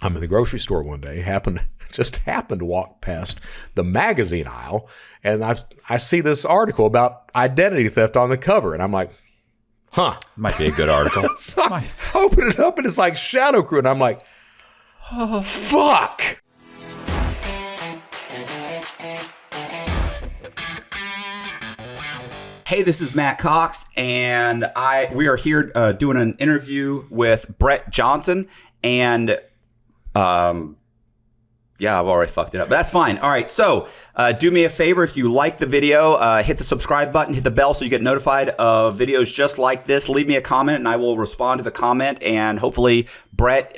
I'm in the grocery store one day, just happened to walk past the magazine aisle, and I see this article about identity theft on the cover, and I'm like, huh. Might be a good article. So I open it up, and it's like ShadowCrew, and I'm like, oh, fuck. Hey, this is Matt Cox, and we are here doing an interview with Brett Johnson, and yeah, I've already fucked it up, but that's fine. All right, so do me a favor. If you like the video, hit the subscribe button, hit the bell so you get notified of videos just like this. Leave me a comment, and I will respond to the comment, and hopefully Brett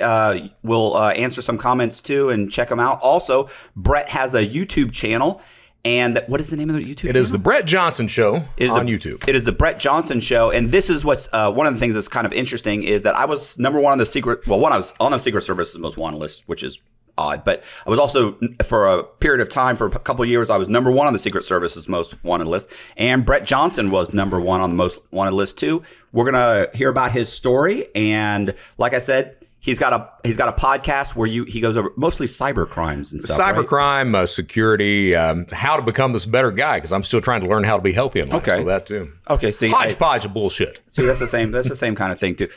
will answer some comments too and check them out. Also, Brett has a YouTube channel. And what is the name of the YouTube channel? It is the Brett Johnson Show on YouTube. It is the Brett Johnson Show. And this is what's one of the things that's kind of interesting is that I was number one on the Secret, well, one, I was on the Secret Service's most wanted list, which is odd. But I was also, for a period of time, for a couple of years, I was number one on the Secret Service's most wanted list. And Brett Johnson was number one on the most wanted list too. We're going to hear about his story. And like I said, He's got a podcast where he goes over mostly cyber crimes and stuff. Cybercrime, right? Security, how to become this better guy, because I'm still trying to learn how to be healthy in life. Okay. So that too. Okay, see, hodgepodge of bullshit. See, that's the same kind of thing too.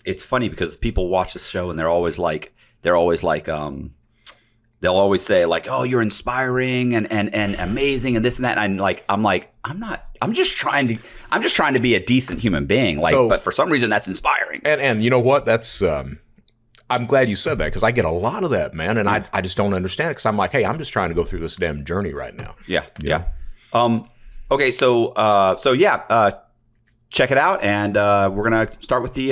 It's funny because people watch the show and they'll always say like, oh, you're inspiring and amazing and this and that. And I'm just trying to be a decent human being. But for some reason that's inspiring. And you know what? That's I'm glad you said that, because I get a lot of that, man, and I just don't understand it, because I'm like, hey, I'm just trying to go through this damn journey right now. Yeah. Okay, so check it out, and we're gonna start with the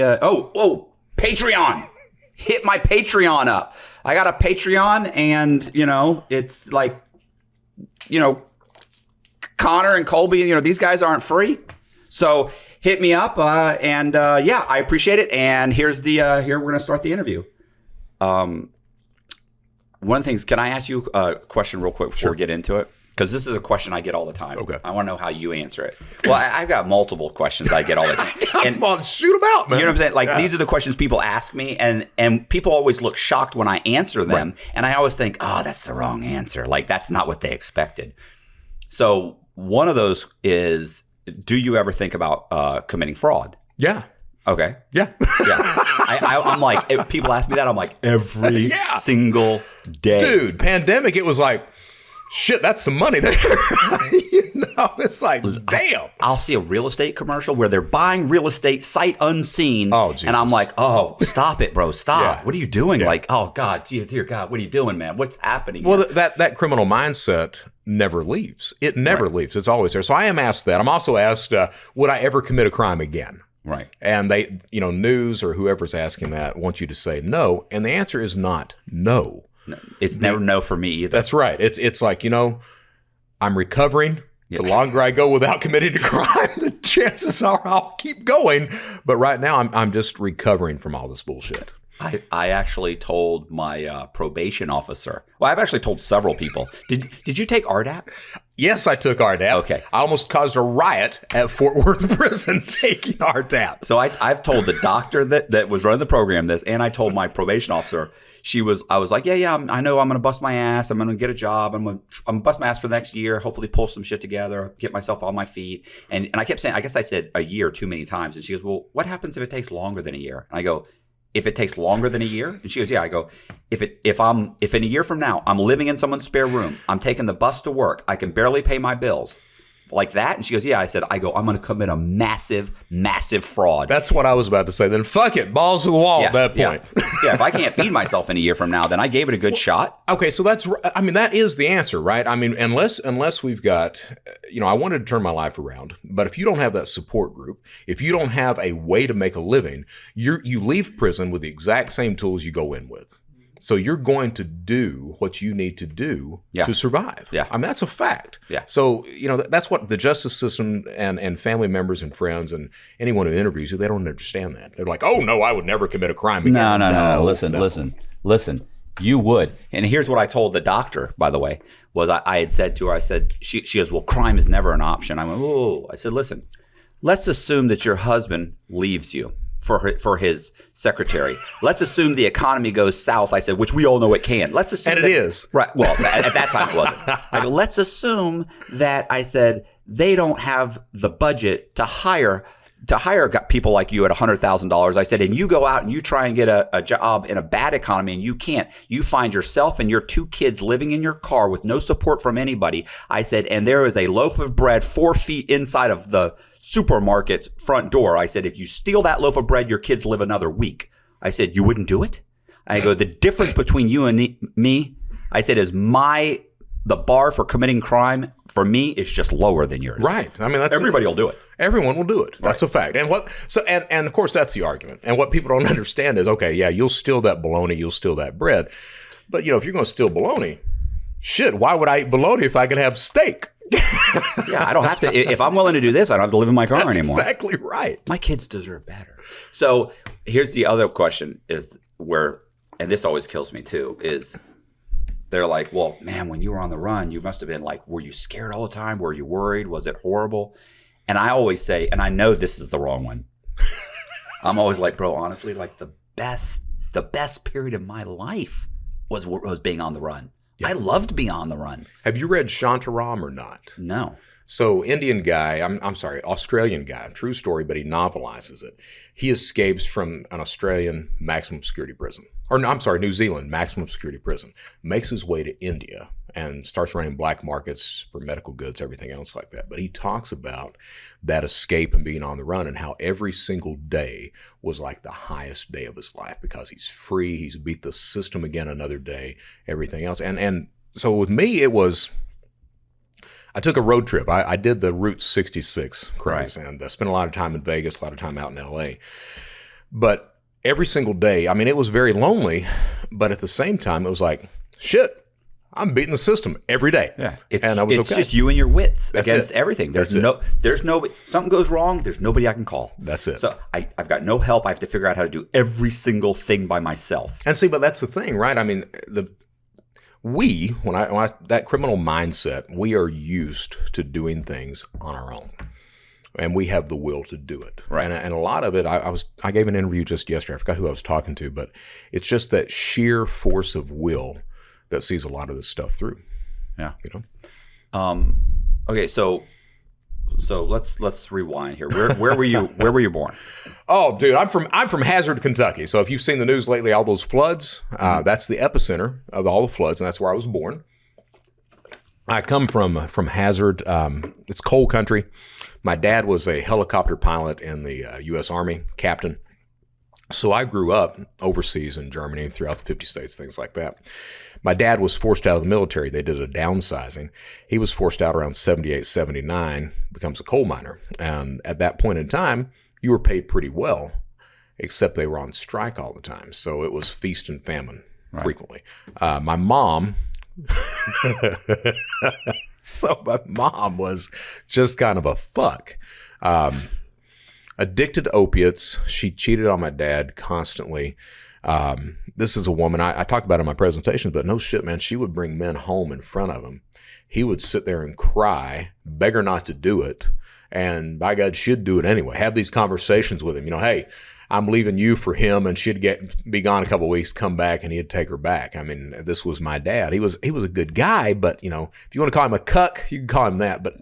Patreon. Hit my Patreon up. I got a Patreon, and it's like, Connor and Colby, these guys aren't free, so. Hit me up, and I appreciate it. And here's here we're gonna start the interview. One of the things, can I ask you a question real quick before we get into it? Because this is a question I get all the time. Okay. I want to know how you answer it. Well, I've got multiple questions I get all the time. Come on, shoot them out, man. You know what I'm saying? Like these are the questions people ask me, and people always look shocked when I answer them, right. And I always think, oh, that's the wrong answer. Like that's not what they expected. So one of those is, do you ever think about committing fraud? Yeah. Okay. Yeah. Yeah. I'm like, if people ask me that, I'm like, every single day. Dude, pandemic, it was like, shit, that's some money there. It's like, damn. I'll see a real estate commercial where they're buying real estate sight unseen. Oh, Jesus. And I'm like, oh, stop it, bro. Stop. Yeah. What are you doing? Yeah. Like, oh, God, dear God, what are you doing, man? What's happening? Well, that criminal mindset never leaves. It never leaves. It's always there. So I am asked that. I'm also asked, would I ever commit a crime again? Right. And they, news or whoever's asking that wants you to say no. And the answer is not no. No, it's never no for me either. That's right. It's like, I'm recovering. The longer I go without committing a crime, the chances are I'll keep going. But right now, I'm just recovering from all this bullshit. I actually told my probation officer. Well, I've actually told several people. Did you take RDAP? Yes, I took RDAP. Okay. I almost caused a riot at Fort Worth Prison taking RDAP. So I've told the doctor that was running the program this, and I told my probation officer. I was like, yeah, I know I'm going to bust my ass. I'm going to get a job. I'm going to bust my ass for the next year, hopefully pull some shit together, get myself on my feet. And I kept saying, I guess I said a year too many times. And she goes, well, what happens if it takes longer than a year? And I go, if it takes longer than a year? And she goes, yeah. I go, if in a year from now, I'm living in someone's spare room, I'm taking the bus to work, I can barely pay my bills. Like that? And she goes, yeah. I'm going to commit a massive, massive fraud. That's what I was about to say. Then fuck it. Balls to the wall at that point. Yeah, if I can't feed myself in a year from now, then I gave it a good shot. Okay, so that is the answer, right? I mean, unless we've got, I wanted to turn my life around, but if you don't have that support group, if you don't have a way to make a living, you leave prison with the exact same tools you go in with. So you're going to do what you need to do to survive. Yeah. I mean, that's a fact. Yeah. So, that's what the justice system and family members and friends and anyone who interviews you, they don't understand that. They're like, oh, no, I would never commit a crime again. No. Listen. You would. And here's what I told the doctor, by the way, was I had said to her, she goes, well, crime is never an option. I went, oh, I said, listen, let's assume that your husband leaves you for his secretary. Let's assume the economy goes south. I said, which we all know it can. Let's assume and it is. Right. Well, at that time it wasn't. I go, let's assume that, I said, they don't have the budget to hire people like you at $100,000. I said, and you go out and you try and get a job in a bad economy and you can't. You find yourself and your 2 kids living in your car with no support from anybody. I said, and there is a loaf of bread 4 feet inside of the supermarket's front door. I said, if you steal that loaf of bread, your kids live another week. I said, you wouldn't do it? I go, the difference between you and me, I said, is the bar for committing crime for me is just lower than yours. Right. I mean, everybody will do it. Everyone will do it. That's a fact. And and of course that's the argument. And what people don't understand is, okay, yeah, you'll steal that bologna, you'll steal that bread. But if you're going to steal bologna, shit, why would I eat bologna if I could have steak? Yeah, I don't have to. If I'm willing to do this, I don't have to live in my car anymore. Exactly right. My kids deserve better. So here's the other question is where, and this always kills me too, is they're like, well, man, when you were on the run, you must have been like, were you scared all the time? Were you worried? Was it horrible? And I always say, and I know this is the wrong one. I'm always like, bro, honestly, like the best period of my life was being on the run. Yeah. I loved being on the run. Have you read Shantaram or not? No. So Indian guy, I'm sorry, Australian guy, true story, but he novelizes it. He escapes from an Australian maximum security prison. Or no, I'm sorry, New Zealand maximum security prison. Makes his way to India and starts running black markets for medical goods, everything else like that. But he talks about that escape and being on the run and how every single day was like the highest day of his life because he's free, he's beat the system again another day, everything else. And so with me, it was, I took a road trip. I did the Route 66 cruise and spent a lot of time in Vegas, a lot of time out in LA. But every single day, I mean, it was very lonely, but at the same time, it was like, shit, I'm beating the system every day. Yeah. And I was it's okay. just you and your wits That's against it. everything. There's nobody, something goes wrong, there's nobody I can call. That's it. So I've got no help. I have to figure out how to do every single thing by myself. And see, but that's the thing, right? I mean, when I that criminal mindset, we are used to doing things on our own. And we have the will to do it. Right. And a lot of it, I gave an interview just yesterday. I forgot who I was talking to, but it's just that sheer force of will that sees a lot of this stuff through. Yeah. Okay, so let's rewind here. Where were you born? Oh, dude, I'm from Hazard, Kentucky. So if you've seen the news lately, all those floods, that's the epicenter of all the floods, and that's where I was born. I come from Hazard. It's coal country. My dad was a helicopter pilot in the U.S. Army, captain. So I grew up overseas in Germany, throughout the 50 states, things like that. My dad was forced out of the military. They did a downsizing. He was forced out around 78, 79, becomes a coal miner. And at that point in time, you were paid pretty well, except they were on strike all the time. So it was feast and famine frequently. My mom... So my mom was just kind of a fuck. Addicted to opiates. She cheated on my dad constantly. This is a woman, I talk about it in my presentations, but no shit, man. She would bring men home in front of him. He would sit there and cry, beg her not to do it. And by God, she'd do it anyway. Have these conversations with him. Hey, I'm leaving you for him. And she'd be gone a couple of weeks, come back, and he'd take her back. I mean, this was my dad. He was a good guy, but if you want to call him a cuck, you can call him that. But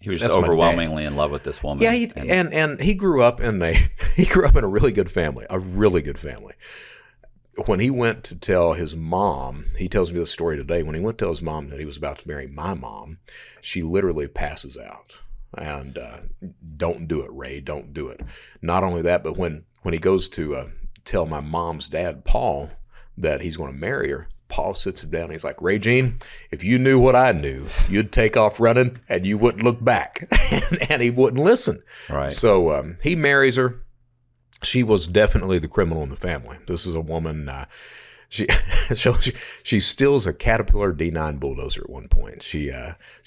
he was just overwhelmingly in love with this woman. Yeah, and he grew up in a really good family, When he went to tell his mom, he tells me the story today. When he went to tell his mom that he was about to marry my mom, she literally passes out. And don't do it, Ray. Don't do it. Not only that, but when he goes to tell my mom's dad, Paul, that he's going to marry her, Paul sits him down and he's like, Ray Jean, if you knew what I knew, you'd take off running and you wouldn't look back. and he wouldn't listen. Right. So he marries her. She was definitely the criminal in the family. This is a woman, she steals a Caterpillar D9 bulldozer at one point. She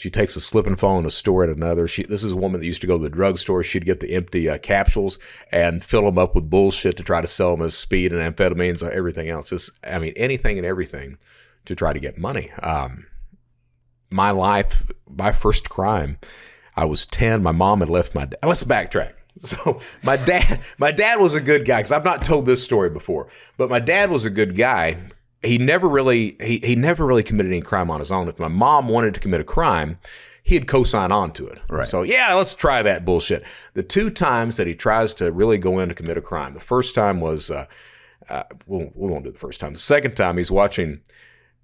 takes a slip and fall in a store at another. This is a woman that used to go to the drugstore. She'd get the empty capsules and fill them up with bullshit to try to sell them as speed and amphetamines and everything else. Anything and everything to try to get money. My life, my first crime, I was 10. My mom had left my dad. Let's backtrack. So my dad was a good guy, because I've not told this story before, but my dad was a good guy. He never really committed any crime on his own. If my mom wanted to commit a crime, he'd co-sign on to it. Right. So yeah, let's try that bullshit. The 2 times that he tries to really go in to commit a crime, the first time was, we won't do the first time. The second time, he's watching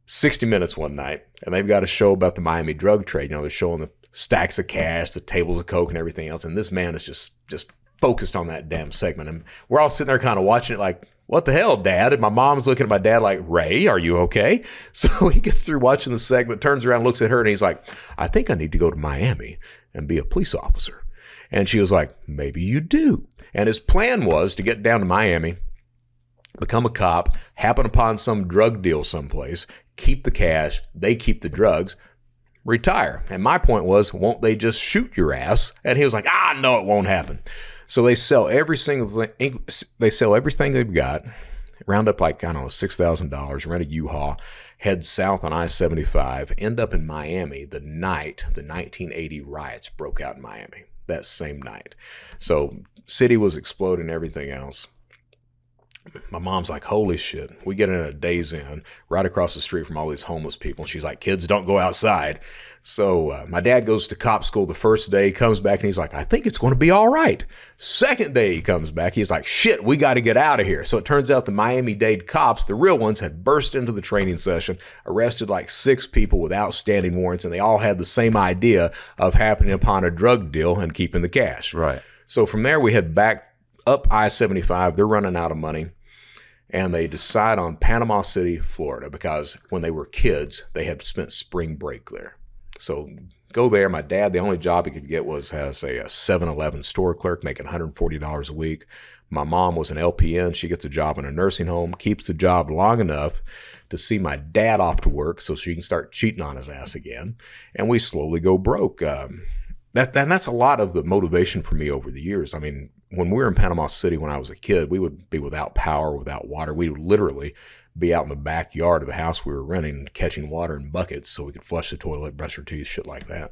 60 Minutes one night, and they've got a show about the Miami drug trade. You know, they're showing the stacks of cash, the tables of coke, and everything else. And this man is just focused on that damn segment. And we're all sitting there kind of watching it like, what the hell, Dad? And my mom's looking at my dad like, Ray, are you okay? So he gets through watching the segment, turns around, looks at her, and he's like, I think I need to go to Miami and be a police officer. And she was like, maybe you do. And his plan was to get down to Miami, become a cop, happen upon some drug deal someplace, keep the cash, they keep the drugs, retire. And my point was, won't they just shoot your ass? And he was like, no, it won't happen. So they sell every single thing. They sell everything they've got, round up like, I don't know, $6,000, rent a U-Haul, head south on I-75, end up in Miami the night the 1980 riots broke out in Miami, that same night. So city was exploding, everything else. My mom's like, holy shit. We get in a Days Inn right across the street from all these homeless people. She's like, kids, don't go outside. So my dad goes to cop school the first day, comes back, and he's like, I think it's going to be all right. Second day he comes back, he's like, shit, we got to get out of here. So it turns out the Miami-Dade cops, the real ones, had burst into the training session, arrested like 6 people with outstanding warrants, and they all had the same idea of happening upon a drug deal and keeping the cash. Right. So from there, we head back up I-75. They're running out of money. And they decide on Panama City, Florida, because when they were kids, they had spent spring break there. So go there. My dad, the only job he could get was as a 7-Eleven store clerk, making $140 a week. My mom was an LPN. She gets a job in a nursing home, keeps the job long enough to see my dad off to work so she can start cheating on his ass again. And we slowly go broke. That's a lot of the motivation for me over the years. I mean, when we were in Panama City when I was a kid, we would be without power, without water. We would literally be out in the backyard of the house we were renting, catching water in buckets so we could flush the toilet, brush our teeth, shit like that.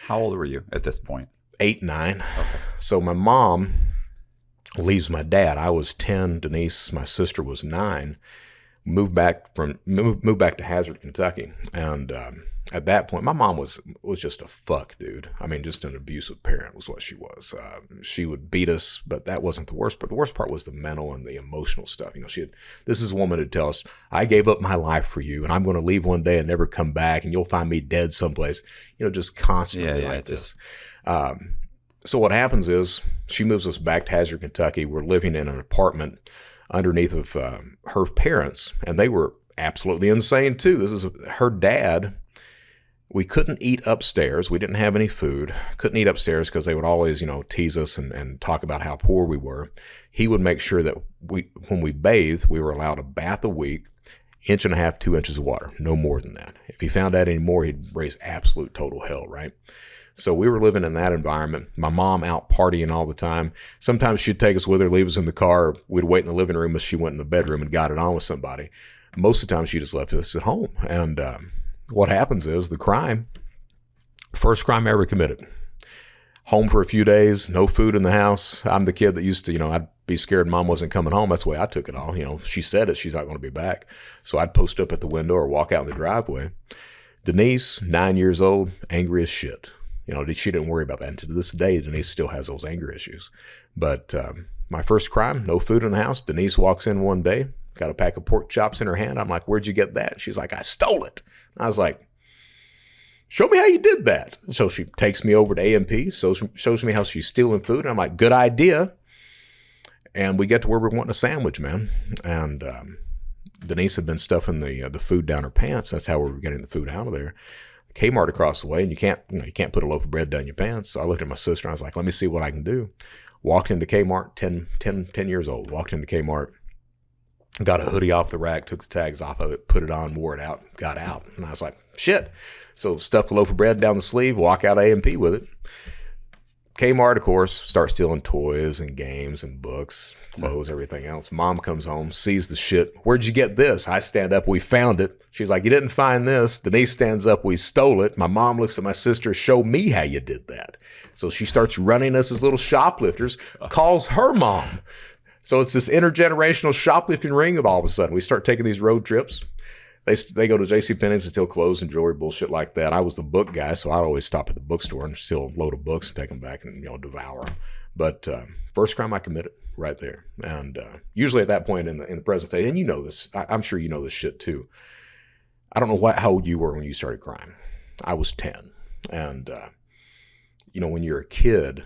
How old were you at this point? 8, 9. Okay. So my mom leaves my dad. I was 10. Denise, my sister, was 9. Moved back to Hazard, Kentucky, and at that point, my mom was just a fuck, dude. I mean, just an abusive parent was what she was. She would beat us, but that wasn't the worst. But the worst part was the mental and the emotional stuff. You know, this is a woman who'd tell us, I gave up my life for you, and I'm going to leave one day and never come back, and you'll find me dead someplace. You know, just constantly like this. So what happens is she moves us back to Hazard, Kentucky. We're living in an apartment underneath of her parents, and they were absolutely insane too. This is her dad. We couldn't eat upstairs. We didn't have any food. Couldn't eat upstairs because they would always, tease us and talk about how poor we were. He would make sure that when we bathed, we were allowed a bath a week, 1.5 inches, 2 inches of water, no more than that. If he found out any more, he'd raise absolute total hell, right? So we were living in that environment. My mom out partying all the time. Sometimes she'd take us with her, leave us in the car. We'd wait in the living room as she went in the bedroom and got it on with somebody. Most of the time, she just left us at home. And what happens is first crime I ever committed. Home for a few days, no food in the house. I'm the kid that used to, I'd be scared mom wasn't coming home. That's the way I took it all. She said it, she's not going to be back. So I'd post up at the window or walk out in the driveway. Denise, 9 years old, angry as shit. She didn't worry about that. And to this day, Denise still has those anger issues. But my first crime, no food in the house. Denise walks in one day, got a pack of pork chops in her hand. I'm like, where'd you get that? She's like, I stole it. I was like, show me how you did that. So she takes me over to A&P, shows me how she's stealing food. And I'm like, good idea. And we get to where we're wanting a sandwich, man. And Denise had been stuffing the food down her pants. That's how we were getting the food out of there. Kmart across the way, and you can't put a loaf of bread down your pants. So I looked at my sister, and I was like, let me see what I can do. Walked into Kmart, 10 years old, walked into Kmart, got a hoodie off the rack, took the tags off of it, put it on, wore it out, got out. And I was like, shit. So stuffed the loaf of bread down the sleeve, walk out A&P with it. Kmart, of course, starts stealing toys and games and books, clothes, everything else. Mom comes home, sees the shit. Where'd you get this? I stand up. We found it. She's like, you didn't find this. Denise stands up. We stole it. My mom looks at my sister. Show me how you did that. So she starts running us as little shoplifters, calls her mom. So it's this intergenerational shoplifting ring of all of a sudden. We start taking these road trips. They go to JCPenney's and steal clothes and jewelry, bullshit like that. I was the book guy, so I'd always stop at the bookstore and steal a load of books and take them back and devour them. But first crime I committed right there. And usually at that point in the presentation, and you know this, I'm sure you know this shit too. I don't know how old you were when you started crime. I was 10. And, when you're a kid,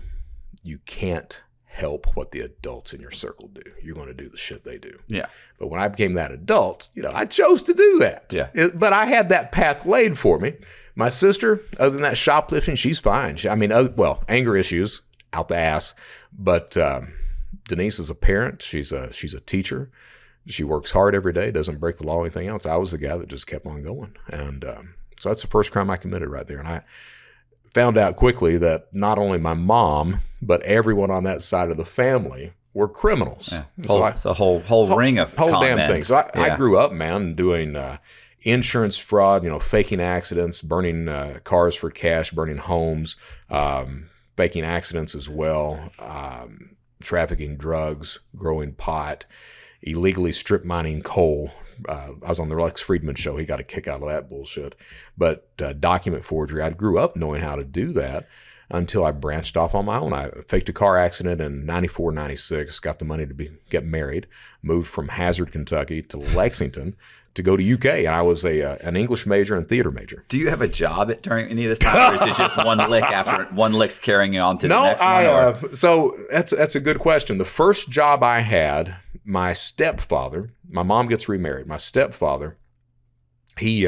you can't help what the adults in your circle do. You're going to do the shit they do. Yeah. But when I became that adult, I chose to do that. Yeah. But I had that path laid for me. My sister, other than that shoplifting, she's fine. Anger issues out the ass. But Denise is a parent. She's a teacher. She works hard every day, doesn't break the law or anything else. I was the guy that just kept on going. And so that's the first crime I committed right there. And I found out quickly that not only my mom, but everyone on that side of the family were criminals. Yeah. It's a whole ring of whole damn men. thing. So I grew up, man, doing insurance fraud, faking accidents, burning cars for cash, burning homes, faking accidents as well, trafficking drugs, growing pot, illegally strip mining coal. I was on the Lex Friedman show. He got a kick out of that bullshit. But document forgery, I grew up knowing how to do that until I branched off on my own. I faked a car accident in 94, 96, got the money to get married, moved from Hazard, Kentucky to Lexington to go to UK. And I was an English major and theater major. Do you have a job during any of this time, or is it just one lick after one lick's carrying you on to the next one? So that's a good question. The first job I had, my stepfather, my mom gets remarried. My stepfather, he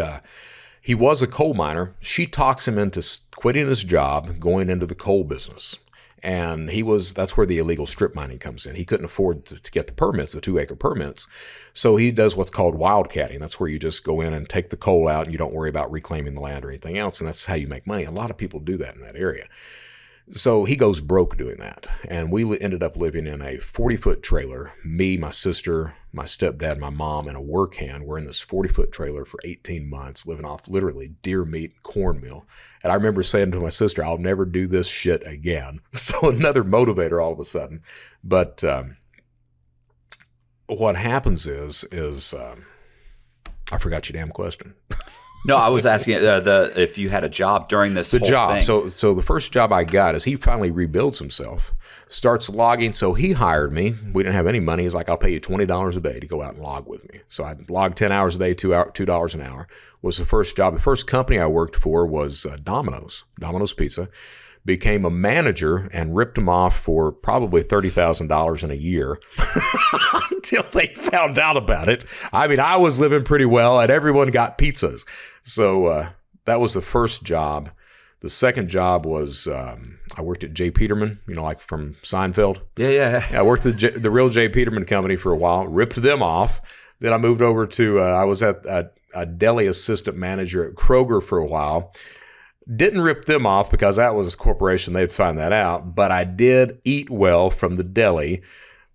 was a coal miner. She talks him into quitting his job, going into the coal business. And that's where the illegal strip mining comes in. He couldn't afford to get the permits, the 2-acre permits. So he does what's called wildcatting. That's where you just go in and take the coal out and you don't worry about reclaiming the land or anything else. And that's how you make money. A lot of people do that in that area. So he goes broke doing that. And we ended up living in a 40-foot trailer. Me, my sister, my stepdad, my mom, and a work hand. We're in this 40-foot trailer for 18 months, living off literally deer meat, cornmeal. And I remember saying to my sister, I'll never do this shit again. So another motivator all of a sudden. But what happens is I forgot your damn question. No, I was asking if you had a job during this whole thing. So the first job I got is he finally rebuilds himself, starts logging. So he hired me. We didn't have any money. He's like, I'll pay you $20 a day to go out and log with me. So I logged 10 hours a day, $2 an hour was the first job. The first company I worked for was Domino's Pizza. Became a manager and ripped him off for probably $30,000 in a year until they found out about it. I mean, I was living pretty well and everyone got pizzas. So that was the first job. The second job was I worked at J. Peterman, like from Seinfeld. Yeah. I worked at the real J. Peterman company for a while, ripped them off. Then I moved over to, I was at a deli assistant manager at Kroger for a while. Didn't rip them off because that was a corporation. They'd find that out. But I did eat well from the deli.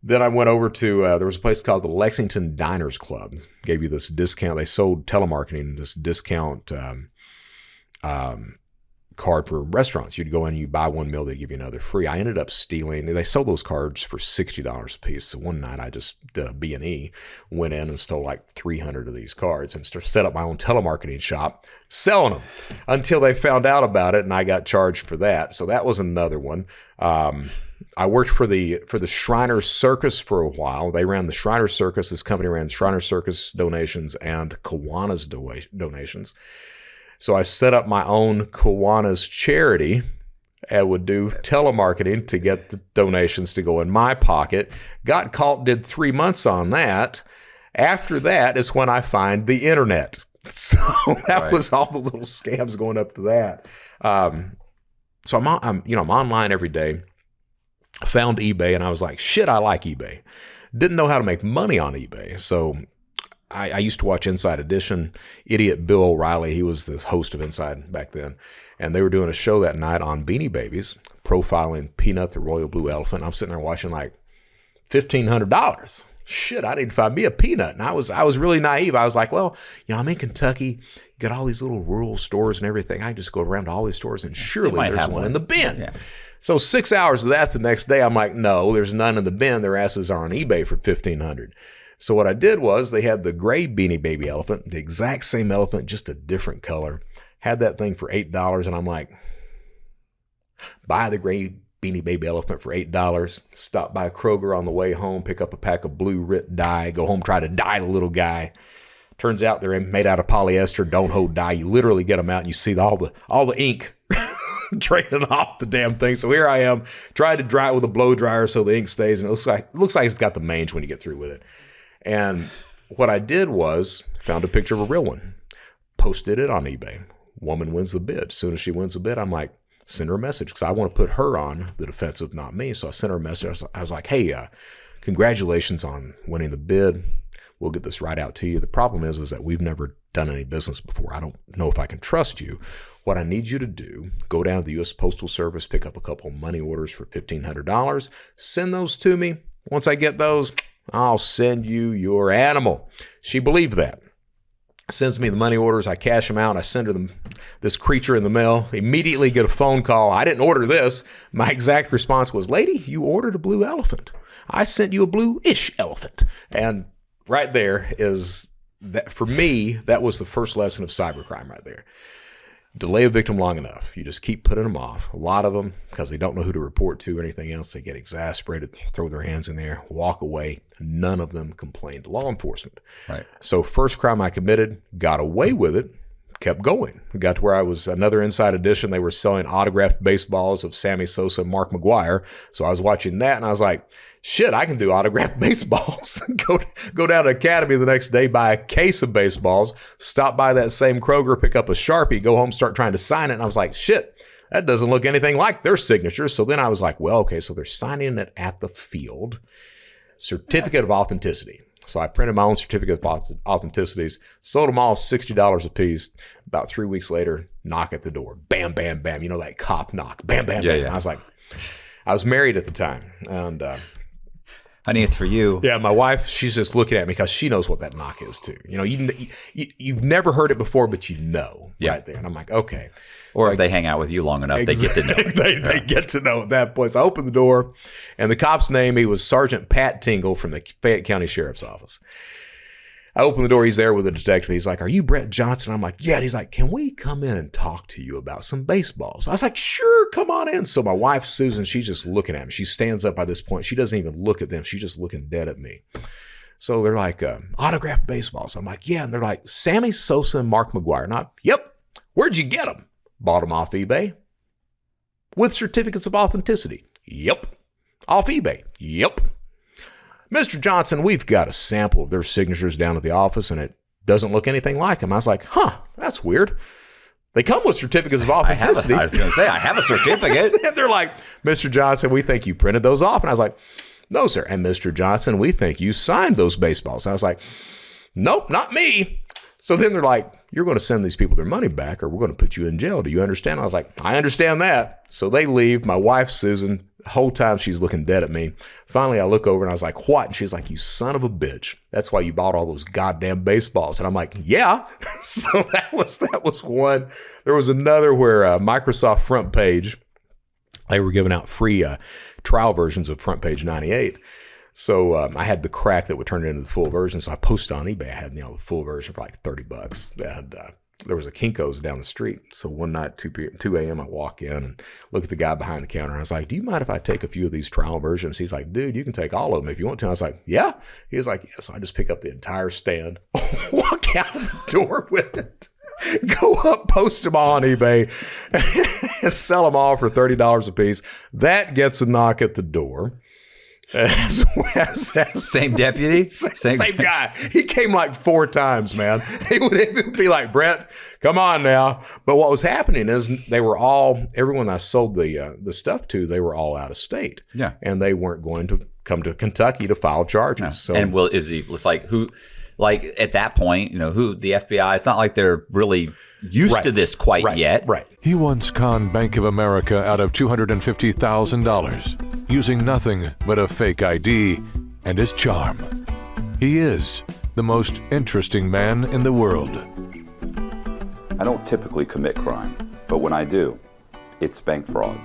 Then I went over to, there was a place called the Lexington Diners Club. Gave you this discount. They sold telemarketing, this discount card for restaurants. You'd go in and you buy one meal, they'd give you another free. I ended up stealing. They sold those cards for $60 a piece. So one night I just did a B&E, went in and stole like 300 of these cards and set up my own telemarketing shop, selling them until they found out about it and I got charged for that. So that was another one. I worked for the Shriner Circus for a while. They ran the Shriner Circus. This company ran Shriner Circus donations and Kiwanis donations. So I set up my own Kiwanis charity and would do telemarketing to get the donations to go in my pocket. Got caught, did 3 months on that. After that is when I find the internet. So that was all the little scams going up to that. So I'm online every day. Found eBay and I was like, shit, I like eBay. Didn't know how to make money on eBay. So I used to watch Inside Edition. Idiot Bill O'Reilly, he was the host of Inside back then. And they were doing a show that night on Beanie Babies, profiling Peanut, the royal blue elephant. I'm sitting there watching like $1,500. Shit, I need to find me a Peanut. And I was really naive. I was like, well, I'm in Kentucky. You got all these little rural stores and everything. I can just go around to all these stores and surely there's one in the bin. Yeah. So 6 hours of that the next day, I'm like, no, there's none in the bin. Their asses are on eBay for $1,500. So what I did was they had the gray Beanie Baby elephant, the exact same elephant, just a different color. Had that thing for $8, and I'm like, buy the gray Beanie Baby elephant for $8. Stop by Kroger on the way home, pick up a pack of blue Rit dye, go home, try to dye the little guy. Turns out they're made out of polyester, don't hold dye. You literally get them out and you see all the ink draining off the damn thing. So here I am, trying to dry it with a blow dryer so the ink stays, and it looks like it's got the mange when you get through with it. And what I did was found a picture of a real one, posted it on eBay. Woman wins the bid. As soon as she wins the bid, I'm like, send her a message because I want to put her on the defensive, not me. So I sent her a message. I was like, hey, congratulations on winning the bid. We'll get this right out to you. The problem is that we've never done any business before. I don't know if I can trust you. What I need you to do, go down to the U.S. Postal Service, pick up a couple of money orders for $1,500, send those to me. Once I get those, I'll send you your animal. She believed that. Sends me the money orders. I cash them out. I send her this creature in the mail. Immediately get a phone call. I didn't order this. My exact response was, lady, you ordered a blue elephant. I sent you a blue-ish elephant. And right there is, that for me, that was the first lesson of cybercrime right there. Delay a victim long enough. You just keep putting them off. A lot of them, because they don't know who to report to or anything else, they get exasperated, throw their hands in there, walk away. None of them complained to law enforcement. Right. So first crime I committed, got away with it, kept going. Got to where I was another Inside Edition. They were selling autographed baseballs of Sammy Sosa and Mark McGwire. So I was watching that and I was like, shit, I can do autographed baseballs. Go down to Academy the next day, buy a case of baseballs, stop by that same Kroger, pick up a Sharpie, go home, start trying to sign it. And I was like, shit, that doesn't look anything like their signature. So then I was like, well, okay, so they're signing it at the field. Certificate of authenticity. So I printed my own certificate of authenticities, sold them all $60 a piece. About 3 weeks later, knock at the door. Bam, bam, bam. You know, that cop knock. Bam, bam, bam. Yeah. I was like, I was married at the time. And honey, it's for you. Yeah, my wife, she's just looking at me because she knows what that knock is too. You know, you've never heard it before, but you know right there. And I'm like, okay. Or if they hang out with you long enough, they get to know it. They get to know at that point. So I opened the door, and the cop's name, he was Sergeant Pat Tingle from the Fayette County Sheriff's Office. I opened the door. He's there with a detective. He's like, are you Brett Johnson? I'm like, yeah. And he's like, can we come in and talk to you about some baseballs? I was like, sure, come on in. So my wife, Susan, she's just looking at me. She stands up by this point. She doesn't even look at them. She's just looking dead at me. So they're like, autographed baseballs. I'm like, yeah. And they're like, Sammy Sosa and Mark McGwire. Not, yep. Where'd you get them? Bought them off eBay. With certificates of authenticity. Yep. Off eBay. Yep. Mr. Johnson, we've got a sample of their signatures down at the office, and it doesn't look anything like them. I was like, huh, that's weird. They come with certificates of authenticity. I was going to say, I have a certificate. And they're like, Mr. Johnson, we think you printed those off. And I was like, no, sir. And Mr. Johnson, we think you signed those baseballs. And I was like, nope, not me. So then they're like, you're going to send these people their money back or we're going to put you in jail. Do you understand? I was like, I understand that. So they leave. My wife, Susan, the whole time she's looking dead at me. Finally, I look over and I was like, what? And she's like, you son of a bitch. That's why you bought all those goddamn baseballs. And I'm like, yeah. So that was one. There was another where Microsoft Front Page, they were giving out free trial versions of Front Page 98. So I had the crack that would turn it into the full version. So I posted on eBay. I had the full version for like $30. And there was a Kinko's down the street. So one night, 2 a.m., I walk in and look at the guy behind the counter. I was like, do you mind if I take a few of these trial versions? He's like, dude, you can take all of them if you want to. I was like, yeah. He was like, yeah. So I just pick up the entire stand, walk out the door with it, go up, post them all on eBay, sell them all for $30 a piece. That gets a knock at the door. Same deputy? Same guy. He came like 4 times, man. He would be like, Brett, come on now. But what was happening is they were all, everyone I sold the stuff to, they were all out of state. Yeah. And they weren't going to come to Kentucky to file charges. No. So, and it's like who, like at that point, who the FBI, it's not like they're really used to this quite yet. Right. He once conned Bank of America out of $250,000 using nothing but a fake ID and his charm. He is the most interesting man in the world. I don't typically commit crime, but when I do, it's bank fraud.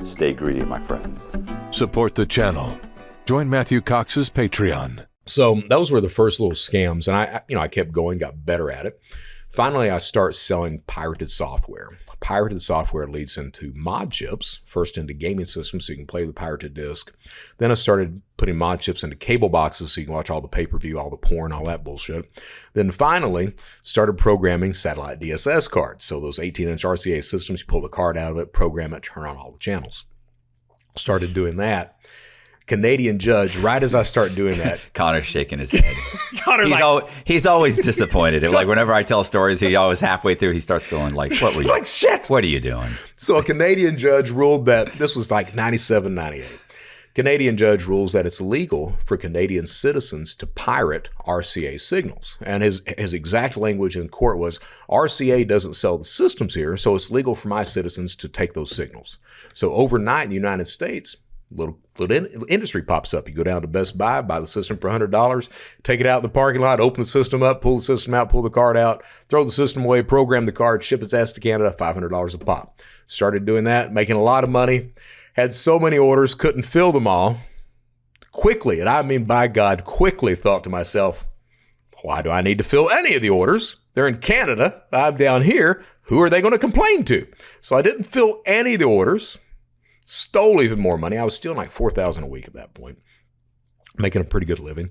Stay greedy, my friends. Support the channel. Join Matthew Cox's Patreon. So those were the first little scams, and I kept going, got better at it. Finally, I start selling pirated software. Pirated software leads into mod chips, first into gaming systems so you can play the pirated disc. Then I started putting mod chips into cable boxes so you can watch all the pay-per-view, all the porn, all that bullshit. Then finally, started programming satellite DSS cards. So those 18-inch RCA systems, you pull the card out of it, program it, turn on all the channels. Started doing that. Canadian judge, right as I start doing that. Connor's shaking his head. He's always disappointed. Like whenever I tell stories, he always halfway through, he starts going like, what were you? Like, shit. What are you doing? So a Canadian judge ruled that, this was like 97, 98. Canadian judge rules that it's illegal for Canadian citizens to pirate RCA signals. And his exact language in court was, RCA doesn't sell the systems here, so it's legal for my citizens to take those signals. So overnight in the United States, little industry pops up. You go down to Best Buy, buy the system for $100, take it out in the parking lot, open the system up, pull the system out, pull the card out, throw the system away, program the card, ship its ass to Canada, $500 a pop. Started doing that, making a lot of money. Had so many orders, couldn't fill them all. Quickly, and I mean by God, quickly thought to myself, why do I need to fill any of the orders? They're in Canada. I'm down here. Who are they going to complain to? So I didn't fill any of the orders. Stole even more money. I was stealing like $4,000 a week at that point, making a pretty good living,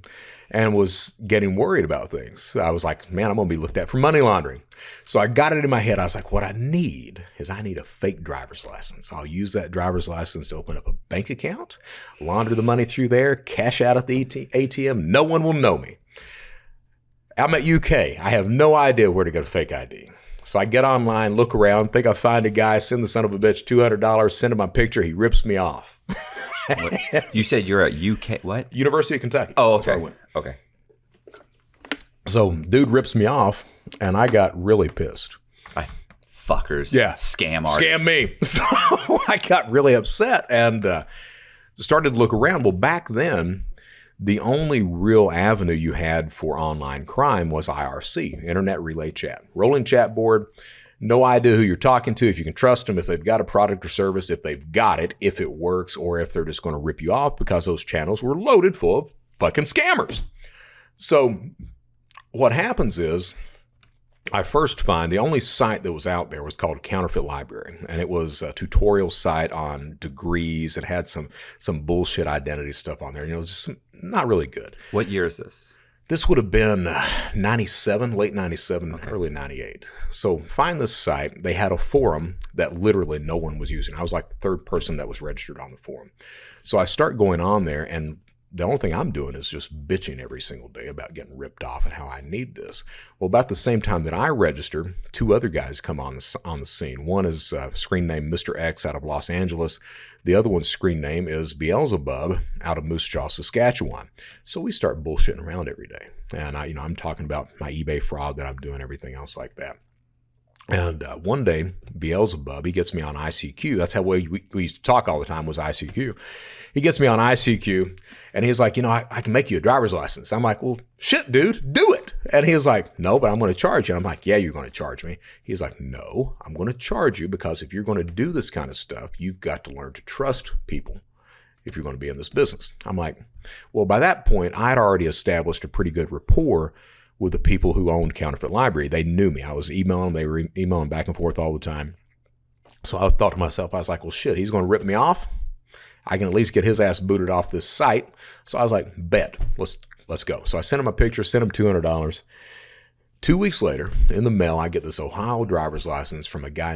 and was getting worried about things. I was like, man, I'm going to be looked at for money laundering. So I got it in my head. I was like, what I need is I need a fake driver's license. I'll use that driver's license to open up a bank account, launder the money through there, cash out at the ATM. No one will know me. I'm at UK. I have no idea where to get a fake ID. So I get online, look around, think I find a guy, send the son of a bitch $200, send him my picture. He rips me off. You said you're at UK, what? University of Kentucky. Oh, okay. Okay. So dude rips me off, and I got really pissed. Fuckers. Yeah. Scam artists. Scam me. So I got really upset and started to look around. Well, back then, the only real avenue you had for online crime was IRC, Internet Relay Chat. Rolling chat board, no idea who you're talking to, if you can trust them, if they've got a product or service, if they've got it, if it works, or if they're just going to rip you off because those channels were loaded full of fucking scammers. So what happens is, I first find the only site that was out there was called Counterfeit Library, and it was a tutorial site on degrees. It had some bullshit identity stuff on there. Just not really good. What year is this? This would have been 97, late 97, early 98. So find this site. They had a forum that literally no one was using. I was like the third person that was registered on the forum. So I start going on there, and the only thing I'm doing is just bitching every single day about getting ripped off and how I need this. Well, about the same time that I register, two other guys come on the scene. One is screen name Mr. X out of Los Angeles. The other one's screen name is Beelzebub out of Moose Jaw, Saskatchewan. So we start bullshitting around every day. And I'm talking about my eBay fraud that I'm doing, everything else like that. And one day, Beelzebub, he gets me on ICQ. That's how we used to talk all the time, was ICQ. He gets me on ICQ, and he's like, I can make you a driver's license. I'm like, well, shit, dude, do it. And he's like, no, but I'm going to charge you. And I'm like, yeah, you're going to charge me. He's like, no, I'm going to charge you because if you're going to do this kind of stuff, you've got to learn to trust people if you're going to be in this business. I'm like, well, by that point, I'd already established a pretty good rapport with the people who owned Counterfeit Library. They knew me. I was emailing. They were emailing back and forth all the time. So I thought to myself, I was like, well, shit, he's going to rip me off. I can at least get his ass booted off this site. So I was like, bet, let's go. So I sent him a picture, sent him $200. 2 weeks later, in the mail, I get this Ohio driver's license from a guy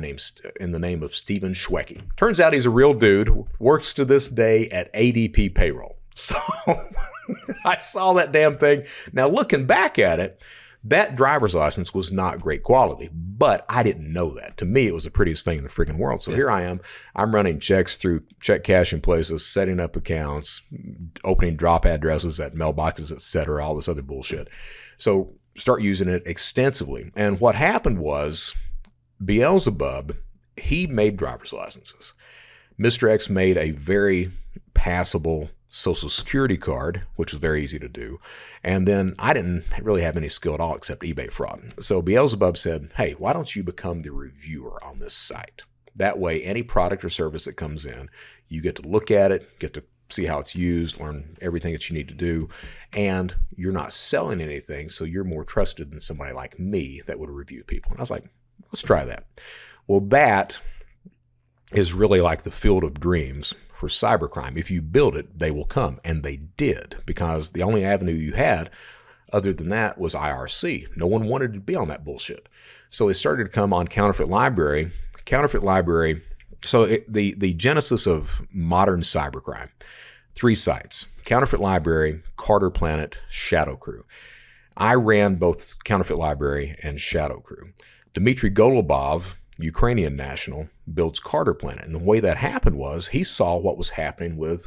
in the name of Stephen Schwecke. Turns out he's a real dude, works to this day at ADP Payroll. So I saw that damn thing. Now, looking back at it, That driver's license was not great quality, but I didn't know that. To me, it was the prettiest thing in the freaking world. So here I am. I'm running checks through check cashing places, setting up accounts, opening drop addresses at mailboxes, et cetera, all this other bullshit. So start using it extensively. And what happened was Beelzebub, he made driver's licenses. Mr. X made a very passable Social Security card, which was very easy to do. And then I didn't really have any skill at all except eBay fraud. So Beelzebub said, hey, why don't you become the reviewer on this site? That way, any product or service that comes in, you get to look at it, get to see how it's used, learn everything that you need to do, and you're not selling anything, so you're more trusted than somebody like me that would review people. And I was like, let's try that. Well, that is really like the field of dreams for cybercrime. If you build it, they will come. And they did, because the only avenue you had other than that was IRC. No one wanted to be on that bullshit. So they started to come on Counterfeit Library. Counterfeit Library, so the genesis of modern cybercrime, 3 sites: Counterfeit Library, Carter Planet, ShadowCrew. I ran both Counterfeit Library and ShadowCrew. Dmitry Golubov, Ukrainian national, builds Carter Planet. And the way that happened was he saw what was happening with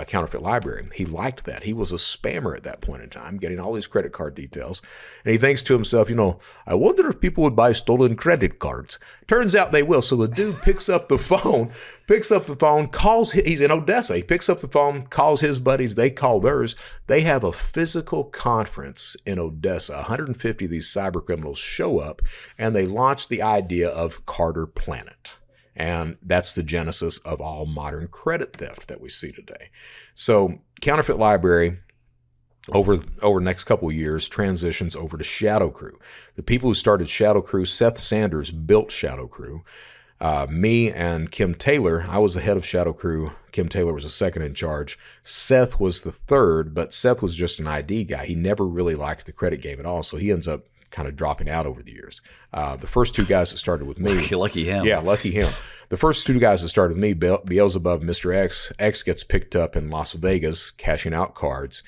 Counterfeit Library. He liked that. He was a spammer at that point in time, getting all these credit card details. And he thinks to himself, I wonder if people would buy stolen credit cards. Turns out they will. So the dude picks up the phone, calls, he's in Odessa. He picks up the phone, calls his buddies. They call theirs. They have a physical conference in Odessa. 150 of these cyber criminals show up, and they launch the idea of Carter Planet. And that's the genesis of all modern credit theft that we see today. So Counterfeit Library, over the next couple of years, transitions over to ShadowCrew. The people who started ShadowCrew, Seth Sanders built ShadowCrew. Me and Kim Taylor, I was the head of ShadowCrew. Kim Taylor was the second in charge. Seth was the third, but Seth was just an ID guy. He never really liked the credit game at all, so he ends up kind of dropping out over the years. The first 2 guys that started with me. Lucky him. Yeah, lucky him. The first 2 guys that started with me, Beelzebub, Mr. X. X gets picked up in Las Vegas, cashing out cards.